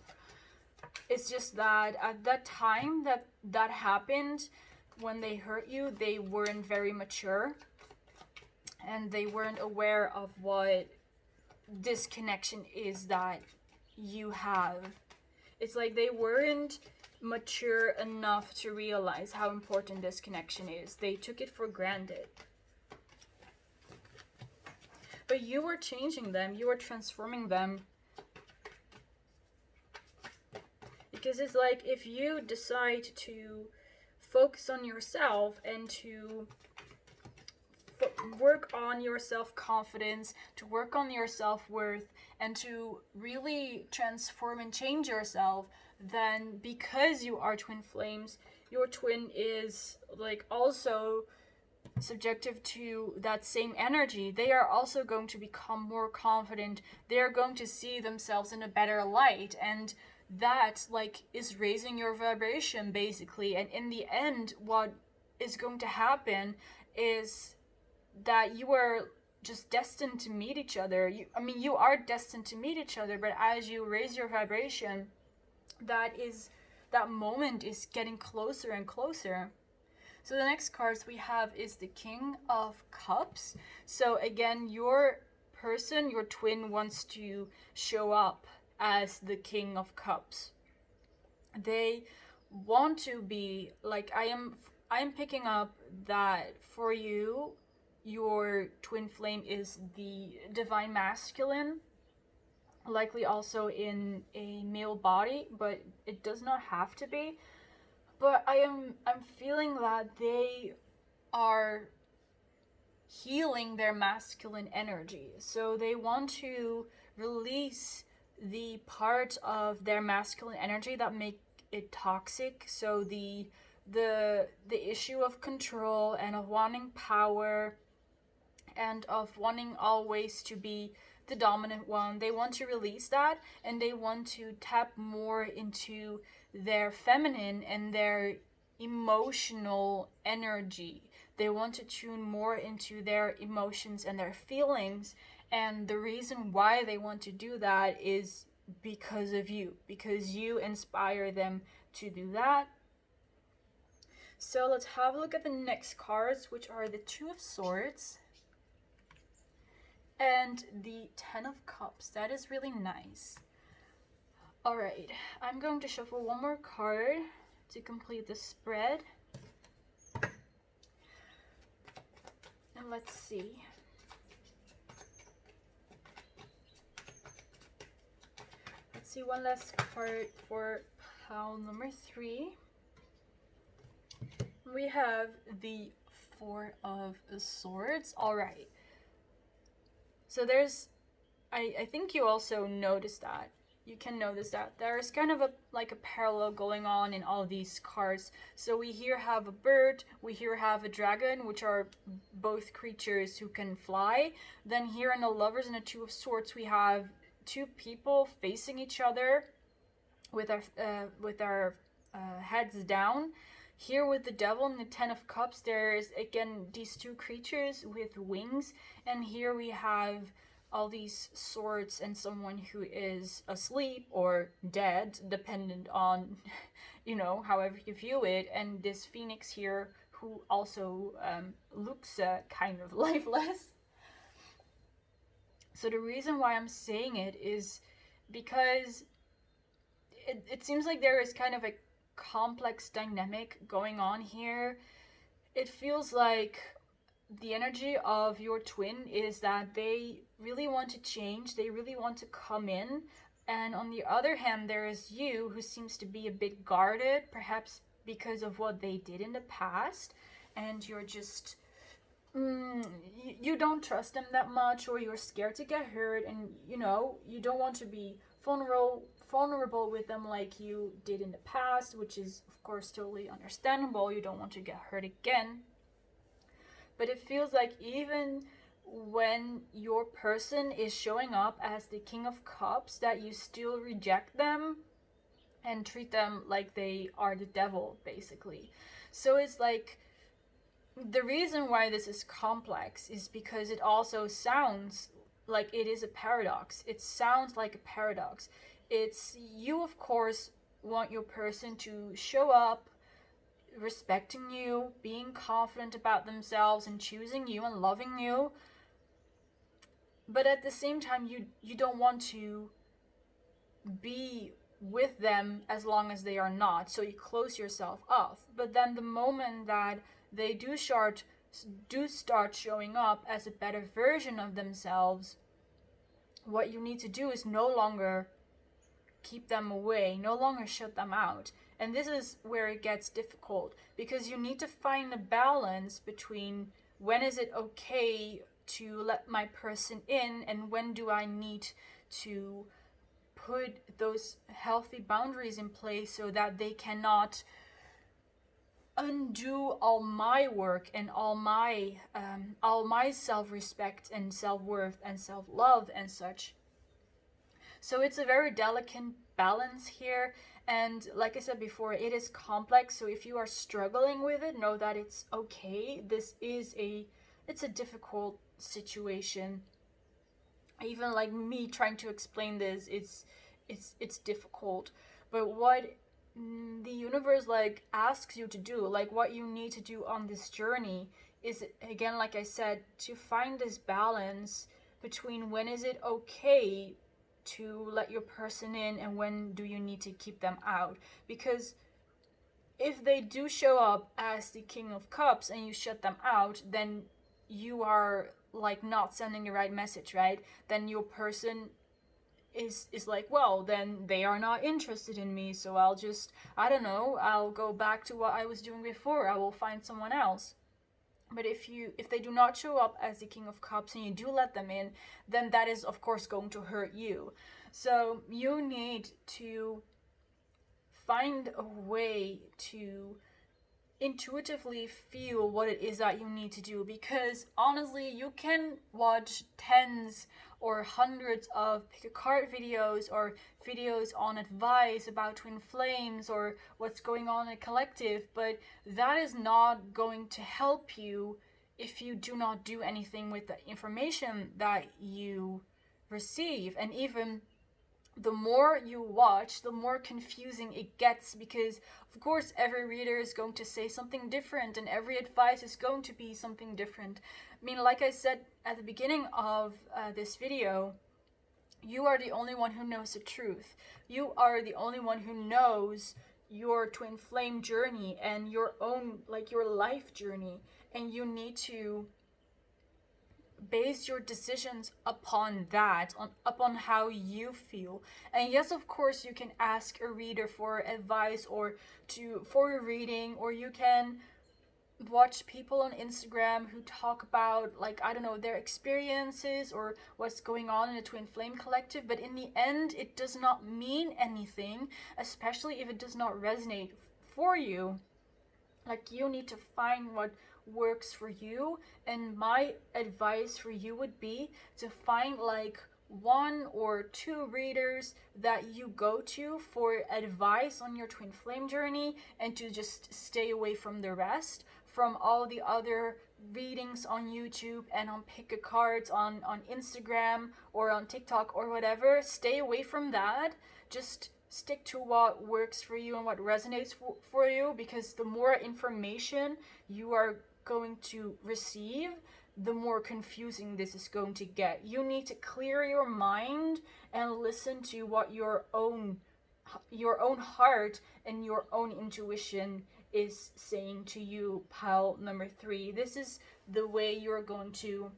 It's just that at that time that happened, when they hurt you, they weren't very mature, and they weren't aware of what this connection is that you have. It's like they weren't mature enough to realize how important this connection is. They took it for granted. But you are changing them, you are transforming them. Because it's like, if you decide to focus on yourself and to work on your self-confidence, to work on your self-worth, and to really transform and change yourself, then because you are twin flames, your twin is like also subjective to that same energy, they are also going to become more confident. They are going to see themselves in a better light, and that like is raising your vibration basically. And in the end, what is going to happen is that you are just destined to meet each other. You are destined to meet each other, but as you raise your vibration, that moment is getting closer and closer. So the next cards we have is the King of Cups. So again, your person, your twin, wants to show up as the King of Cups. They want to be like, I am picking up that for you, your twin flame is the divine masculine, likely also in a male body, but it does not have to be. But I'm feeling that they are healing their masculine energy. So they want to release the part of their masculine energy that make it toxic. So the issue of control and of wanting power and of wanting always to be the dominant one. They want to release that, and they want to tap more into their feminine and their emotional energy. They want to tune more into their emotions and their feelings. And the reason why they want to do that is because of you, because you inspire them to do that. So let's have a look at the next cards, which are the Two of Swords and the Ten of Cups. That is really nice. Alright, I'm going to shuffle one more card to complete the spread. And let's see. Let's see one last card for pile number 3. We have the Four of Swords. Alright. So there's, I think you also noticed that. You can notice that there's kind of a parallel going on in all these cards. So we here have a bird, we here have a dragon, which are both creatures who can fly. Then here in the Lovers and the Two of Swords, we have two people facing each other with our heads down. Here with the Devil and the Ten of Cups, there's again these two creatures with wings, and here we have all these swords and someone who is asleep or dead, dependent on, however you view it, and this phoenix here who also looks kind of lifeless. So the reason why I'm saying it is because it seems like there is kind of a complex dynamic going on here. It feels like the energy of your twin is that they really want to change, they really want to come in, and on the other hand there is you who seems to be a bit guarded, perhaps because of what they did in the past, and you're just you don't trust them that much, or you're scared to get hurt, and you don't want to be vulnerable with them like you did in the past, which is of course totally understandable. You don't want to get hurt again. But it feels like even when your person is showing up as the King of Cups, that you still reject them and treat them like they are the devil, basically. So it's like, the reason why this is complex is because it also sounds like it is a paradox. It sounds like a paradox. It's, you of course want your person to show up respecting you, being confident about themselves and choosing you and loving you, but at the same time you don't want to be with them as long as they are not, so you close yourself off. But then the moment that they do start showing up as a better version of themselves, what you need to do is no longer keep them away, no longer shut them out. And this is where it gets difficult, because you need to find a balance between when is it okay to let my person in and when do I need to put those healthy boundaries in place so that they cannot undo all my work and all my self-respect and self-worth and self-love and such. So it's a very delicate balance here, and like I said before, it is complex. So if you are struggling with it, know that it's okay. It's a difficult situation. Even like me trying to explain this, it's difficult. But what the universe like asks you to do, like what you need to do on this journey, is, again, like I said, to find this balance between when is it okay to let your person in and when do you need to keep them out. Because if they do show up as the King of Cups and you shut them out, then you are like not sending the right message, right? Then your person is like, well, then they are not interested in me, so I'll just, I don't know, I'll go back to what I was doing before. I will find someone else. But if they do not show up as the King of Cups and you do let them in, then that is of course going to hurt you. So you need to find a way to intuitively feel what it is that you need to do, because honestly, you can watch tens or hundreds of pick a card videos or videos on advice about twin flames or what's going on in a collective, but that is not going to help you if you do not do anything with the information that you receive. And even the more you watch, the more confusing it gets, because of course every reader is going to say something different and every advice is going to be something different. I mean, like I said at the beginning of this video, you are the only one who knows the truth. You are the only one who knows your twin flame journey and your own, like your life journey, and you need to base your decisions upon that, upon how you feel. And yes, of course, you can ask a reader for advice or for a reading, or you can watch people on Instagram who talk about, like, I don't know, their experiences or what's going on in a twin flame collective. But in the end, it does not mean anything, especially if it does not resonate for you. Like, you need to find what works for you, and my advice for you would be to find like 1 or 2 readers that you go to for advice on your twin flame journey, and to just stay away from the rest, from all the other readings on YouTube and on pick a cards on Instagram or on TikTok or whatever. Stay away from that. Just stick to what works for you and what resonates for you, because the more information you are going to receive, the more confusing this is going to get. You need to clear your mind and listen to what your own heart and your own intuition is saying to you, pile number 3. This is the way you're going to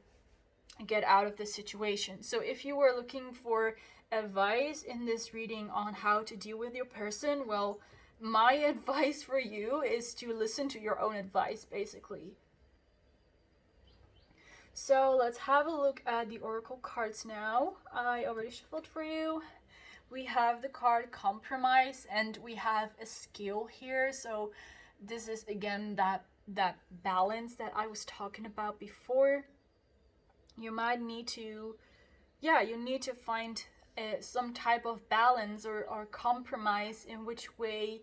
get out of this situation. So if you were looking for advice in this reading on how to deal with your person, well, my advice for you is to listen to your own advice, basically. So let's have a look at the oracle cards now. I already shuffled for you. We have the card Compromise, and we have a skill here. So this is again that balance that I was talking about before. You might need to, you need to find some type of balance or compromise in which way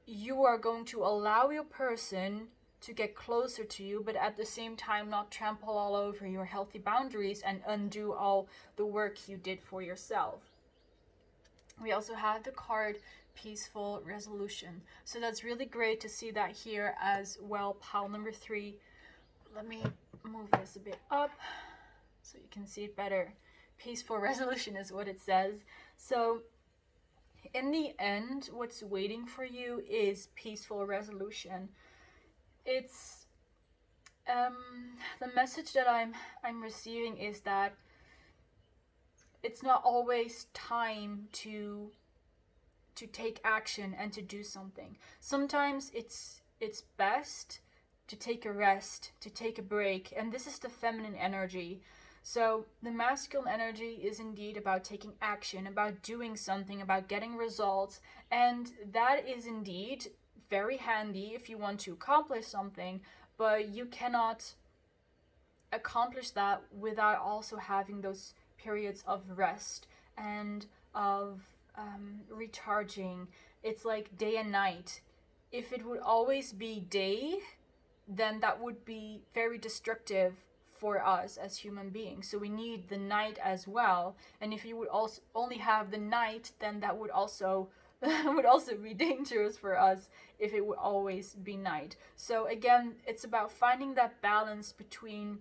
you are going to allow your person to get closer to you, but at the same time not trample all over your healthy boundaries and undo all the work you did for yourself. We also have the card Peaceful Resolution. So that's really great to see that here as well, pile number 3. Let me move this a bit up so you can see it better. Peaceful resolution is what it says. So in the end, what's waiting for you is peaceful resolution. It's the message that I'm receiving is that it's not always time to take action and to do something. Sometimes it's best to take a rest, to take a break, and this is the feminine energy. So the masculine energy is indeed about taking action, about doing something, about getting results, and that is indeed very handy if you want to accomplish something, but you cannot accomplish that without also having those periods of rest and of recharging. It's like day and night. If it would always be day, then that would be very destructive for us as human beings. So we need the night as well. And if you would also only have the night, then that would also would also be dangerous for us if it would always be night. So again, it's about finding that balance between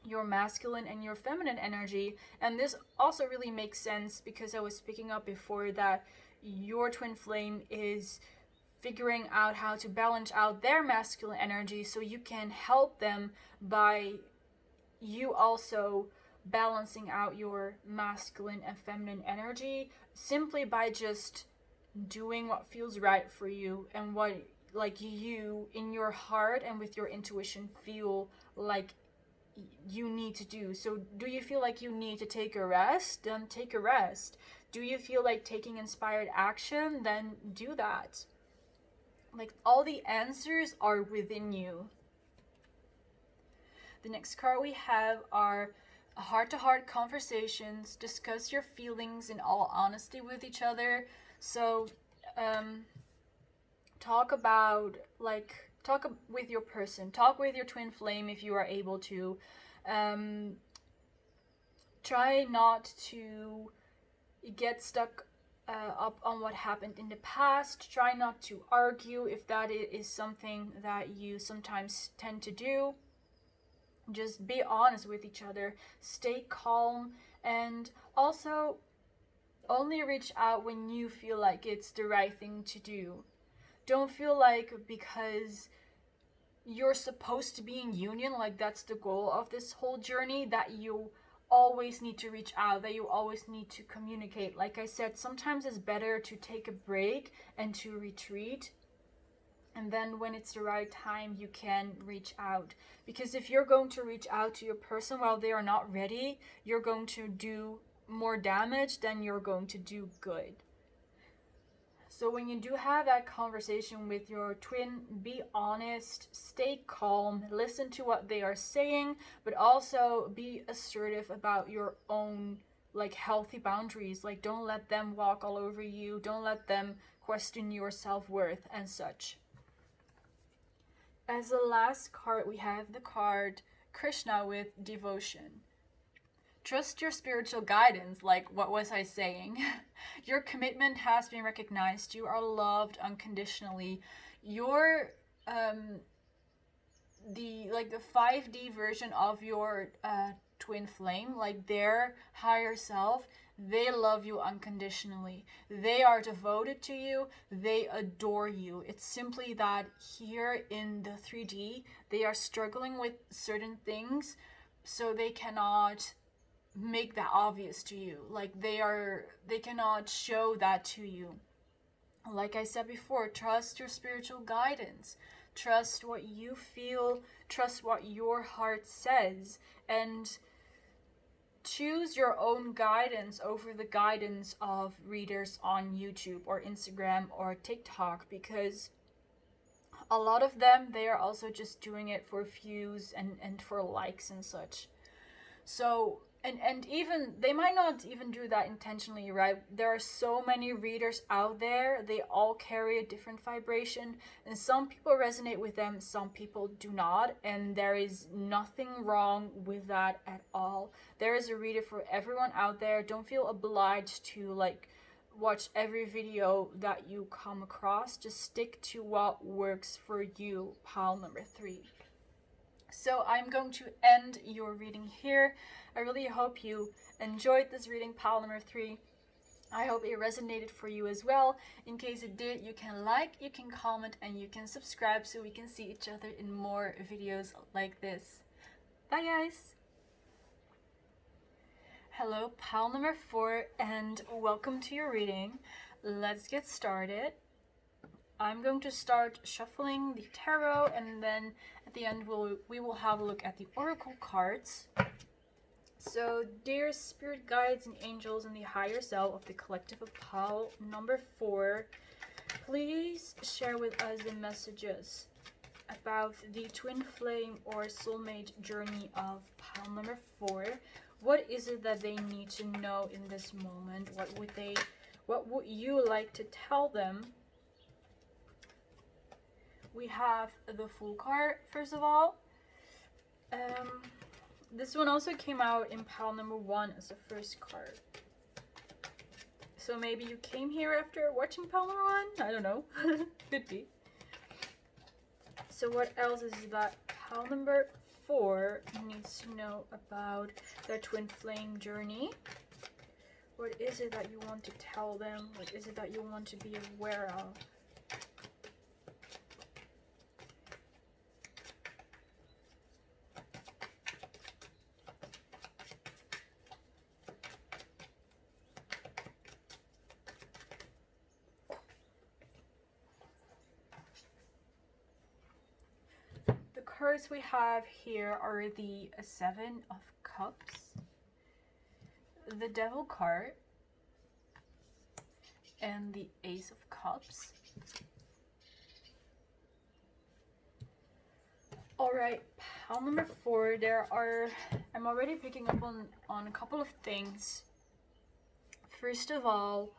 your masculine and your feminine energy. And this also really makes sense because I was picking up before that your twin flame is figuring out how to balance out their masculine energy, so you can help them by you also balancing out your masculine and feminine energy, simply by just doing what feels right for you and what like you in your heart and with your intuition feel like you need to do. So do you feel like you need to take a rest? Then take a rest. Do you feel like taking inspired action? Then do that. Like, all the answers are within you. The next card we have are heart-to-heart conversations. Discuss your feelings in all honesty with each other. So talk with your person, talk with your twin flame if you are able to. Try not to get stuck up on what happened in the past. Try not to argue if that is something that you sometimes tend to do. Just be honest with each other, stay calm, and also only reach out when you feel like it's the right thing to do. Don't feel like because you're supposed to be in union, like that's the goal of this whole journey, that you always need to reach out, that you always need to communicate. Like I said, sometimes it's better to take a break and to retreat, and then when it's the right time you can reach out. Because if you're going to reach out to your person while they are not ready, you're going to do more damage than you're going to do good. So when you do have that conversation with your twin, be honest, stay calm, listen to what they are saying, but also be assertive about your own like healthy boundaries. Like, don't let them walk all over you, don't let them question your self-worth and such. As the last card, we have the card Krishna with devotion. Trust your spiritual guidance. Like, what was I saying? Your commitment has been recognized. You are loved unconditionally. You're the 5D version of your twin flame, like their higher self. They love you unconditionally. They are devoted to you. They adore you. It's simply that here in the 3D, they are struggling with certain things, so they cannot make that obvious to you. Like, they cannot show that to you. Like I said before, trust your spiritual guidance. Trust what you feel. Trust what your heart says. And choose your own guidance over the guidance of readers on YouTube or Instagram or TikTok, because a lot of them, they are also just doing it for views and for likes and such. So and even they might not even do that intentionally, right? There are so many readers out there. They all carry a different vibration, and some people resonate with them, some people do not, and there is nothing wrong with that at all. There is a reader for everyone out there. Don't feel obliged to like watch every video that you come across. Just stick to what works for you, pile number 3. So I'm going to end your reading here. I really hope you enjoyed this reading, pile number 3. I hope it resonated for you as well. In case it did, you can like, you can comment, and you can subscribe so we can see each other in more videos like this. Bye guys! Hello, pile number 4, and welcome to your reading. Let's get started. I'm going to start shuffling the tarot, and then at the end we will have a look at the oracle cards. So, dear spirit guides and angels and the higher self of the collective of pile number 4, Please share with us the messages about the twin flame or soulmate journey of pile number 4. What is it that they need to know in this moment? What would you like to tell them? We have the Fool card, first of all. This one also came out in pile number 1 as the first card. So maybe you came here after watching pile number 1? I don't know. Could be. So what else is that pile number 4 needs to know about their twin flame journey? What is it that you want to tell them? What is it that you want to be aware of? Cards we have here are the 7 of Cups, the Devil card, and the Ace of Cups. Alright, pile number 4, I'm already picking up on a couple of things. First of all,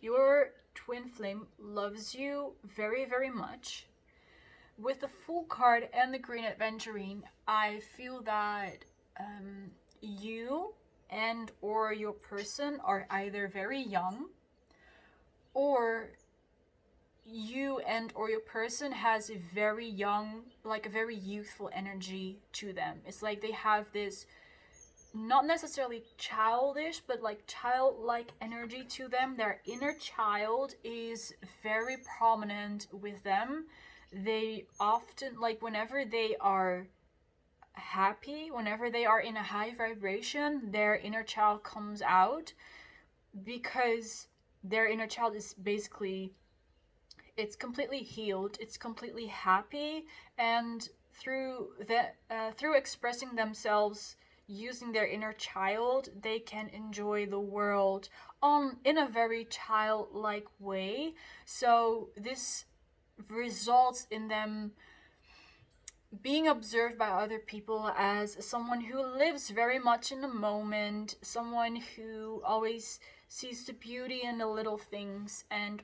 your twin flame loves you very, very much. With the Fool card and the Green Adventurine, I feel that you and or your person are either very young, or you and or your person has a very young, like a very youthful energy to them. It's like they have this not necessarily childish, but like childlike energy to them. Their inner child is very prominent with them. They often, like whenever they are happy, whenever they are in a high vibration, their inner child comes out, because their inner child is basically, it's completely healed, it's completely happy, and through expressing themselves using their inner child, they can enjoy the world in a very childlike way. So this results in them being observed by other people as someone who lives very much in the moment, someone who always sees the beauty in the little things and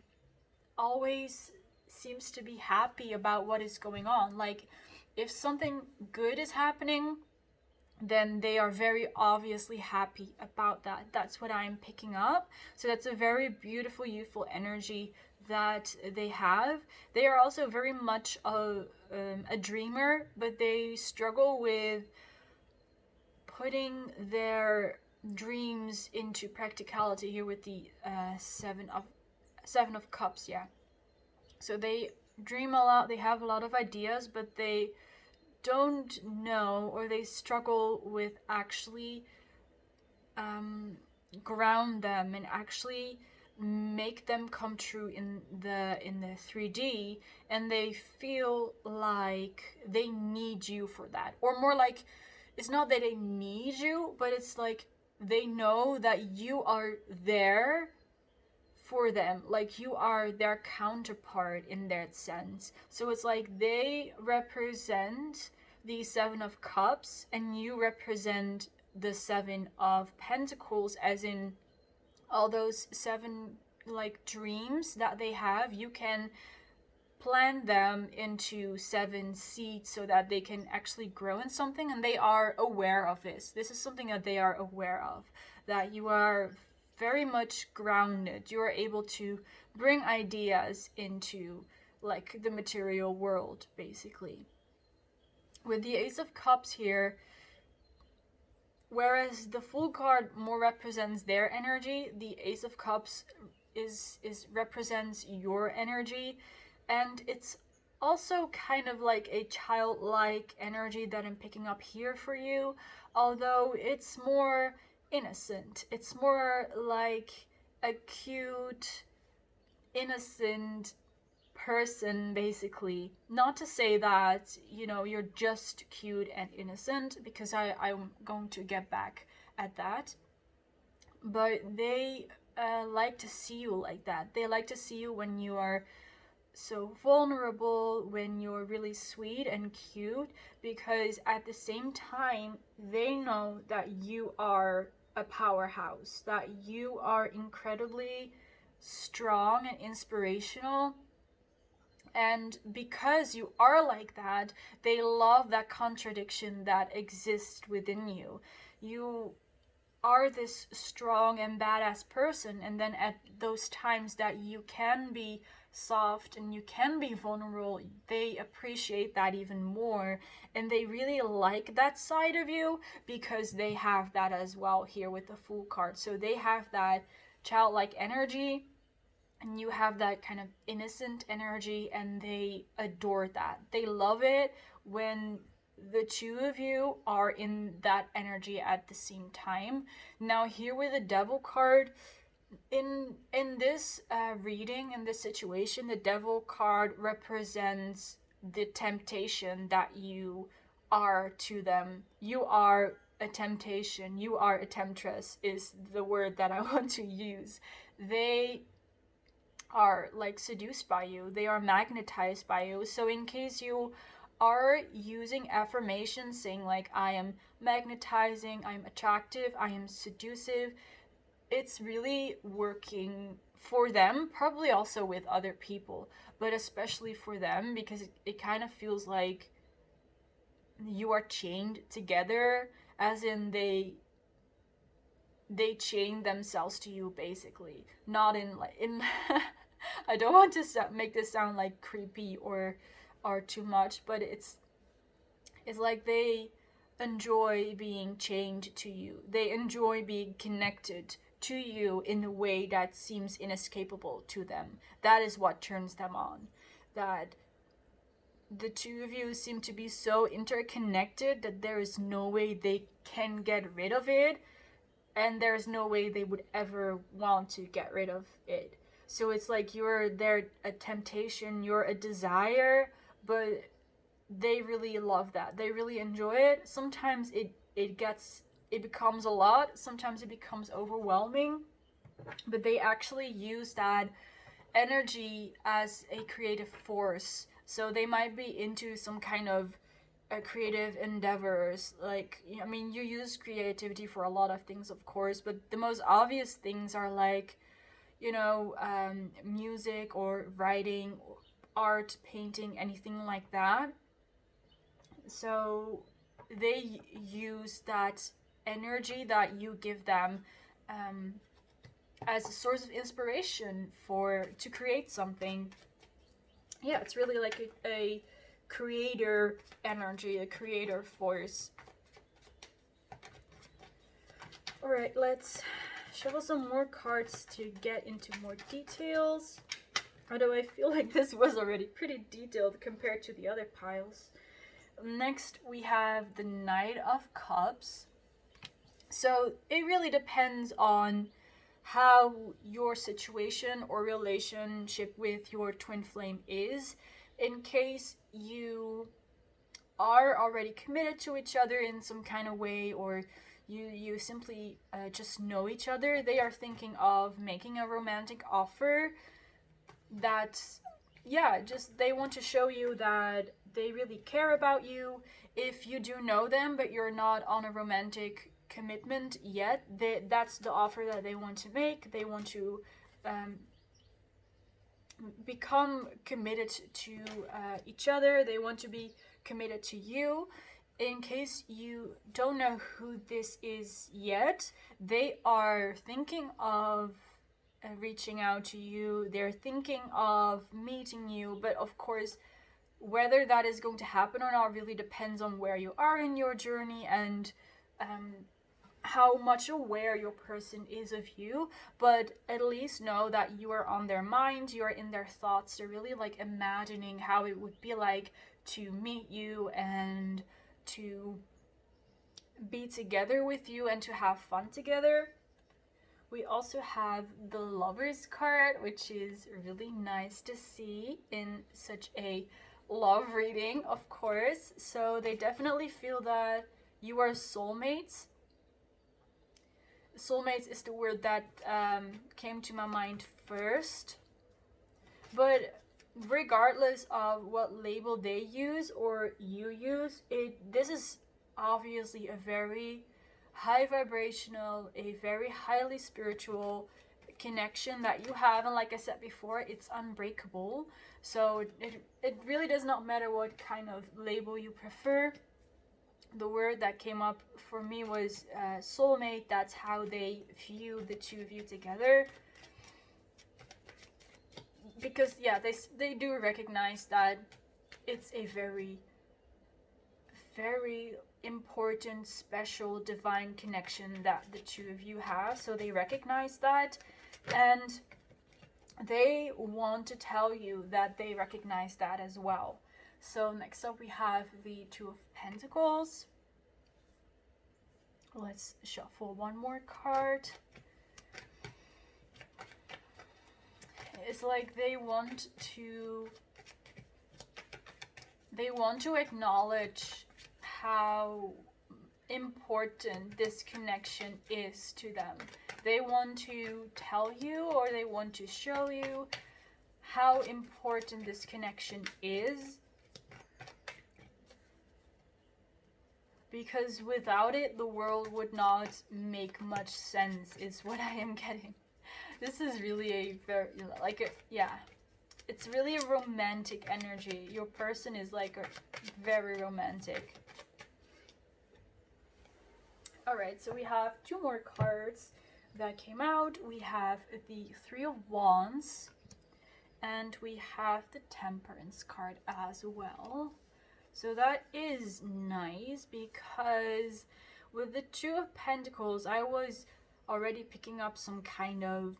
always seems to be happy about what is going on. Like, if something good is happening, then they are very obviously happy about that. That's what I'm picking up. So that's a very beautiful, youthful energy that they have. They are also very much a dreamer, but they struggle with putting their dreams into practicality here with the 7 of Cups. Yeah, so they dream a lot, they have a lot of ideas, but they don't know, or they struggle with actually ground them and actually make them come true in the 3D, and they feel like they need you for that. Or more like, it's not that they need you, but it's like they know that you are there for them, like you are their counterpart in that sense. So it's like they represent the 7 of Cups and you represent the 7 of Pentacles, as in all those 7 like dreams that they have, you can plant them into 7 seeds so that they can actually grow in something, and they are aware of this. This is something that they are aware of, that you are very much grounded. You are able to bring ideas into like the material world, basically. With the Ace of Cups here, whereas the Fool card more represents their energy, the Ace of Cups represents your energy, and it's also kind of like a childlike energy that I'm picking up here for you, although it's more innocent. It's more like a cute, innocent person, basically. Not to say that, you know, you're just cute and innocent, because I'm going to get back at that, but they like to see you like that. They like to see you when you are so vulnerable, when you're really sweet and cute, because at the same time they know that you are a powerhouse, that you are incredibly strong and inspirational. And because you are like that, they love that contradiction that exists within you. You are this strong and badass person, and then at those times that you can be soft and you can be vulnerable, they appreciate that even more, and they really like that side of you because they have that as well here with the Fool card. So they have that childlike energy, and you have that kind of innocent energy, and they adore that. They love it when the two of you are in that energy at the same time. Now here with the Devil card, in this reading, in this situation, the Devil card represents the temptation that you are to them. You are a temptation, you are a temptress, is the word that I want to use. They are like seduced by you, they are magnetized by you. So in case you are using affirmations saying like, I am magnetizing, I'm attractive, I am seductive, it's really working for them, probably also with other people, but especially for them, because it kind of feels like you are chained together, as in they chain themselves to you, basically. Not in like in I don't want to make this sound like creepy or too much, but it's like they enjoy being chained to you. They enjoy being connected to you in a way that seems inescapable to them. That is what turns them on. That the two of you seem to be so interconnected that there is no way they can get rid of it, and there's no way they would ever want to get rid of it. So it's like you're there, a temptation, you're a desire, but they really love that. They really enjoy it. Sometimes it becomes a lot. Sometimes it becomes overwhelming, but they actually use that energy as a creative force. So they might be into some kind of creative endeavors. Like, I mean, you use creativity for a lot of things, of course, but the most obvious things are like, you know, music or writing, art, painting, anything like that. So they use that energy that you give them as a source of inspiration to create something. Yeah, it's really like a creator energy, a creator force. Alright, let's shuffle some more cards to get into more details. Although I feel like this was already pretty detailed compared to the other piles. Next, we have the Knight of Cups. So it really depends on how your situation or relationship with your twin flame is. In case you are already committed to each other in some kind of way, or you simply just know each other, they are thinking of making a romantic offer. That's, yeah, just they want to show you that they really care about you. If you do know them but you're not on a romantic commitment yet, that's the offer that they want to make. They want to become committed to each other. They want to be committed to you. In case you don't know who this is yet, they are thinking of reaching out to you. They're thinking of meeting you, but of course, whether that is going to happen or not really depends on where you are in your journey and how much aware your person is of you. But at least know that you are on their mind, you are in their thoughts. They're really like imagining how it would be like to meet you and to be together with you and to have fun together. We also have the Lovers card, which is really nice to see in such a love reading, of course. So they definitely feel that you are soulmates. Soulmates is the word that came to my mind first. But regardless of what label they use or you use, this is obviously a very high vibrational, a very highly spiritual connection that you have, and like I said before, it's unbreakable. So it really does not matter what kind of label you prefer. The word that came up for me was soulmate. That's how they view the two of you together. Because yeah, they do recognize that it's a very, very important, special, divine connection that the two of you have. So they recognize that, and they want to tell you that they recognize that as well. So next up we have the Two of Pentacles. Let's shuffle one more card. It's like they want to acknowledge how important this connection is to them. They want to tell you, or they want to show you how important this connection is, because without it the world would not make much sense, is what I am getting. This is really a very, like, yeah, it's really a romantic energy. Your person is like a very romantic. Alright, so we have two more cards that came out. We have the Three of Wands, and we have the Temperance card as well. So that is nice, because with the Two of Pentacles, I was already picking up some kind of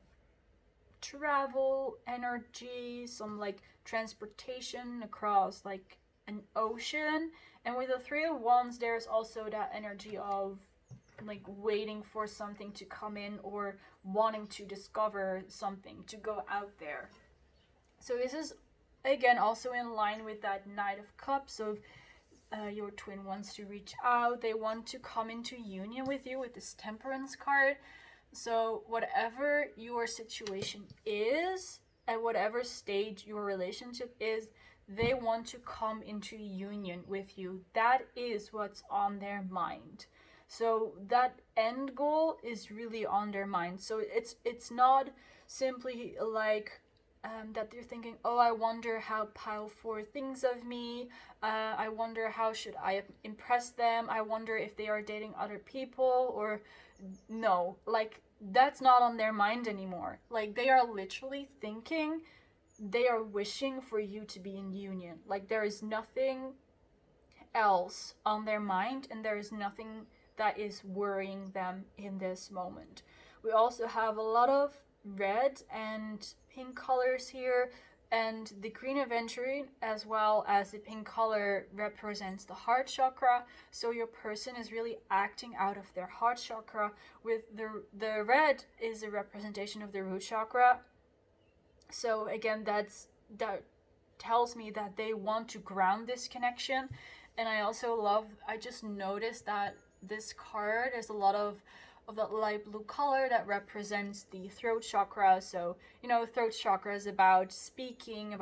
travel energy, some like transportation across like an ocean. And with the Three of Wands, there's also that energy of like waiting for something to come in, or wanting to discover something, to go out there. So this is again also in line with that Knight of Cups. So your twin wants to reach out, they want to come into union with you with this Temperance card. So whatever your situation is, at whatever stage your relationship is, they want to come into union with you. That is what's on their mind. So that end goal is really on their mind. So it's not simply like that they're thinking, oh, I wonder how Pile 4 thinks of me. I wonder how should I impress them. I wonder if they are dating other people, or no, like that's not on their mind anymore. Like they are literally thinking, they are wishing for you to be in union. Like there is nothing else on their mind, and there is nothing that is worrying them in this moment. We also have a lot of red and pink colors here, and the green Adventurine as well as the pink color represents the heart chakra. So your person is really acting out of their heart chakra, with the red is a representation of the root chakra. So again, that tells me that they want to ground this connection. And I just noticed that this card, there's a lot of that light blue color that represents the throat chakra. So, you know, throat chakra is about speaking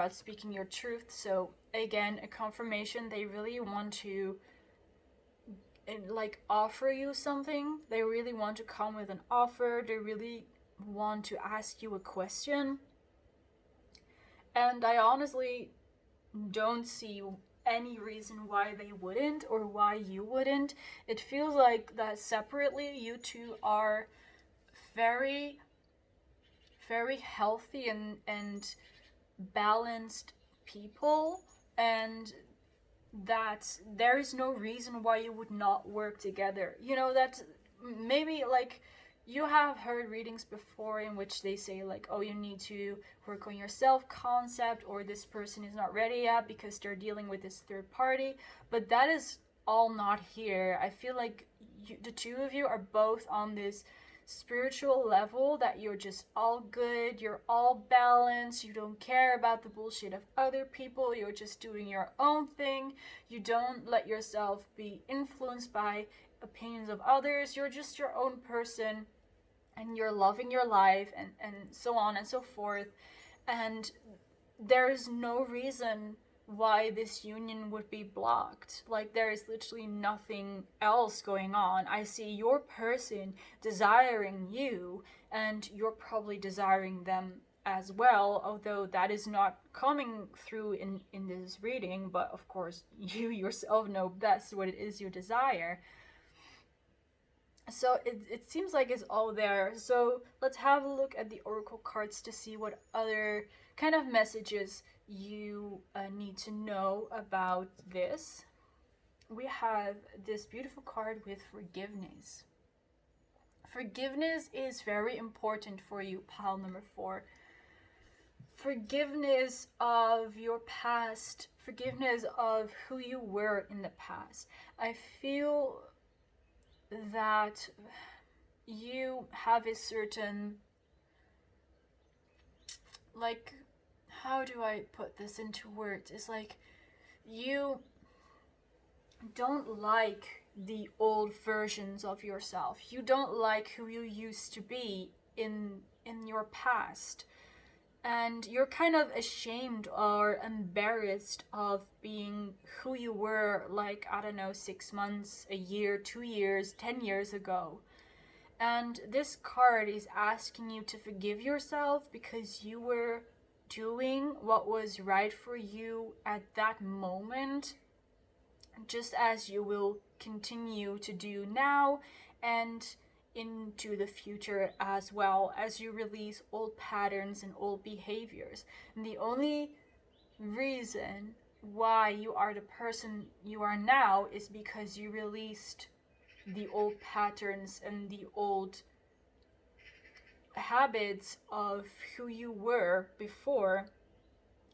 your truth. So again, a confirmation, they really want to like offer you something. They really want to come with an offer. They really want to ask you a question. And I honestly don't see any reason why they wouldn't, or why you wouldn't. It feels like that separately you two are very, very healthy and balanced people, and that there is no reason why you would not work together. You know, that maybe like you have heard readings before in which they say like, oh, you need to work on your self-concept, or this person is not ready yet because they're dealing with this third party. But that is all not here. I feel like the two of you are both on this spiritual level that you're just all good, you're all balanced, you don't care about the bullshit of other people, you're just doing your own thing, you don't let yourself be influenced by opinions of others, you're just your own person, and you're loving your life, and so on and so forth. And there is no reason why this union would be blocked. Like, there is literally nothing else going on. I see your person desiring you, and you're probably desiring them as well, although that is not coming through in this reading, but of course you yourself know best what it is you desire. So it seems like it's all there. So let's have a look at the oracle cards to see what other kind of messages you need to know about this. We have this beautiful card with forgiveness. Forgiveness is very important for you, pile number 4. Forgiveness of your past, forgiveness of who you were in the past. I feel that you have a certain, like, how do I put this into words? It's like you don't like the old versions of yourself. You don't like who you used to be in your past. And you're kind of ashamed or embarrassed of being who you were, like, I don't know, 6 months, a year, 2 years, 10 years ago. And this card is asking you to forgive yourself because you were doing what was right for you at that moment, just as you will continue to do now and into the future as well, as you release old patterns and old behaviors. And the only reason why you are the person you are now is because you released the old patterns and the old habits of who you were before.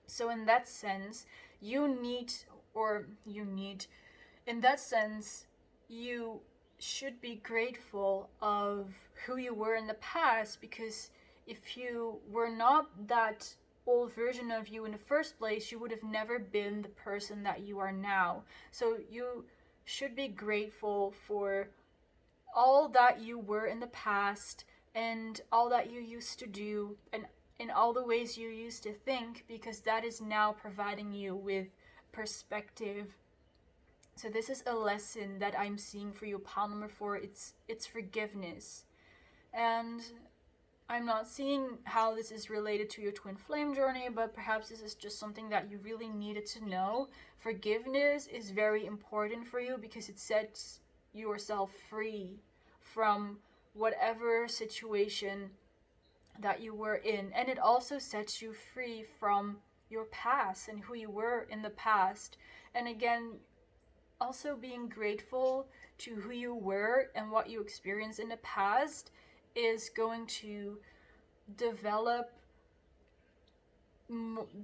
So in that sense, in that sense, you should be grateful of who you were in the past, because if you were not that old version of you in the first place, you would have never been the person that you are now. So you should be grateful for all that you were in the past and all that you used to do and in all the ways you used to think, because that is now providing you with perspective. So this is a lesson that I'm seeing for you, pile number 4. It's forgiveness. And I'm not seeing how this is related to your twin flame journey, but perhaps this is just something that you really needed to know. Forgiveness is very important for you because it sets yourself free from whatever situation that you were in. And it also sets you free from your past and who you were in the past. And again, also being grateful to who you were and what you experienced in the past is going to develop,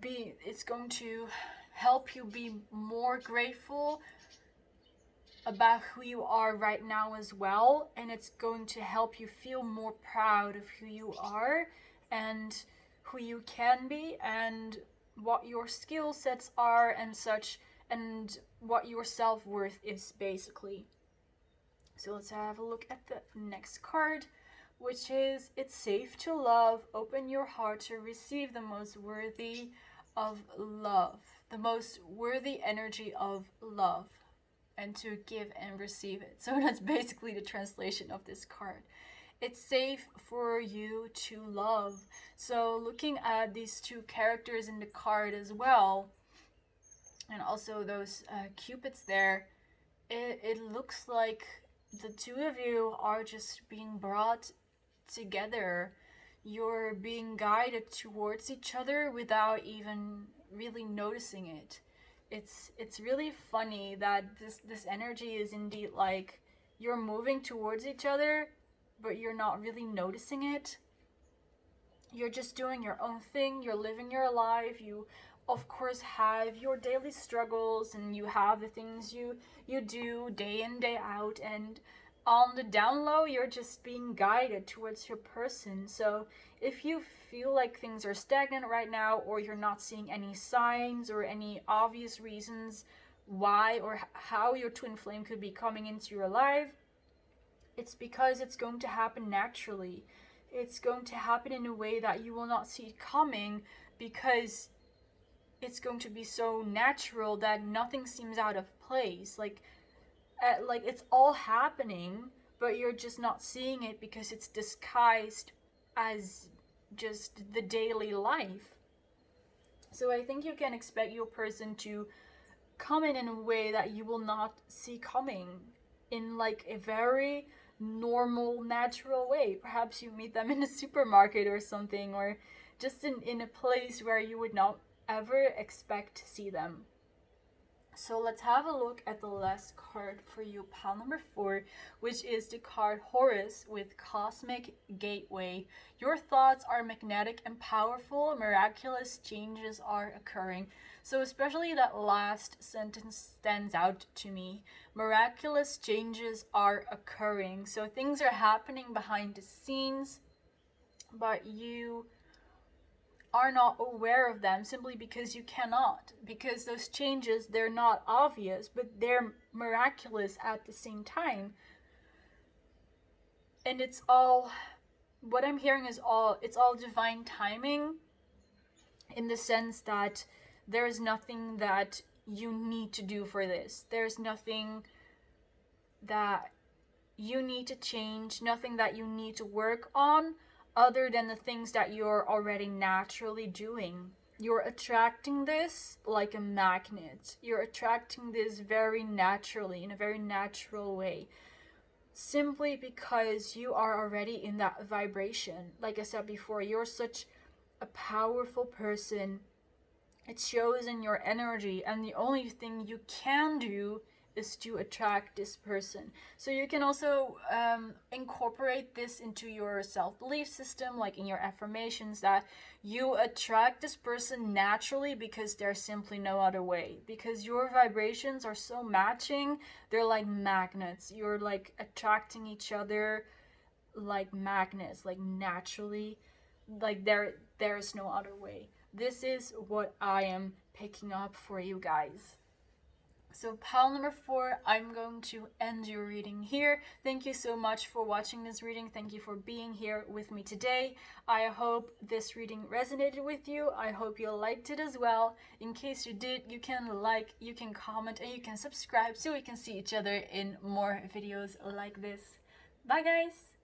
it's going to help you be more grateful about who you are right now as well, and it's going to help you feel more proud of who you are and who you can be and what your skill sets are and such, and what your self-worth is, basically. So let's have a look at the next card, which is, it's safe to love. Open your heart to receive the most worthy of love, the most worthy energy of love, and to give and receive it. So that's basically the translation of this card. It's safe for you to love. So looking at these two characters in the card as well, and also those cupids there, it looks like the two of you are just being brought together. You're being guided towards each other without even really noticing it. It's really funny that this energy is indeed like you're moving towards each other, but you're not really noticing it. You're just doing your own thing. You're living your life. You of course have your daily struggles, and you have the things you do day in, day out, and on the down low you're just being guided towards your person. So if you feel like things are stagnant right now, or you're not seeing any signs or any obvious reasons why or how your twin flame could be coming into your life, it's because it's going to happen naturally. It's going to happen in a way that you will not see it coming, because it's going to be so natural that nothing seems out of place. Like it's all happening, but you're just not seeing it because it's disguised as just the daily life. So I think you can expect your person to come in a way that you will not see coming, in like a very normal, natural way. Perhaps you meet them in a supermarket or something, or just in a place where you would not ever expect to see them. So let's have a look at the last card for you, pile number 4, which is the card Horus with Cosmic Gateway. Your thoughts are magnetic and powerful. Miraculous changes are occurring. So especially that last sentence stands out to me. Miraculous changes are occurring. So things are happening behind the scenes, but you are not aware of them simply because you cannot, because those changes, they're not obvious, but they're miraculous at the same time. And it's all, what I'm hearing is it's all divine timing, in the sense that there's nothing that you need to do for this. There's nothing that you need to change, nothing that you need to work on, other than the things that you're already naturally doing. You're attracting this like a magnet. You're attracting this very naturally, in a very natural way, simply because you are already in that vibration. Like I said before, you're such a powerful person. It shows in your energy, and the only thing you can do is to attract this person. So you can also incorporate this into your self-belief system, like in your affirmations, that you attract this person naturally because there's simply no other way. Because your vibrations are so matching, they're like magnets. You're like attracting each other like magnets, like naturally. Like there's no other way. This is what I am picking up for you guys. So pile number 4, I'm going to end your reading here. Thank you so much for watching this reading. Thank you for being here with me today. I hope this reading resonated with you. I hope you liked it as well. In case you did, you can like, you can comment, and you can subscribe so we can see each other in more videos like this. Bye guys!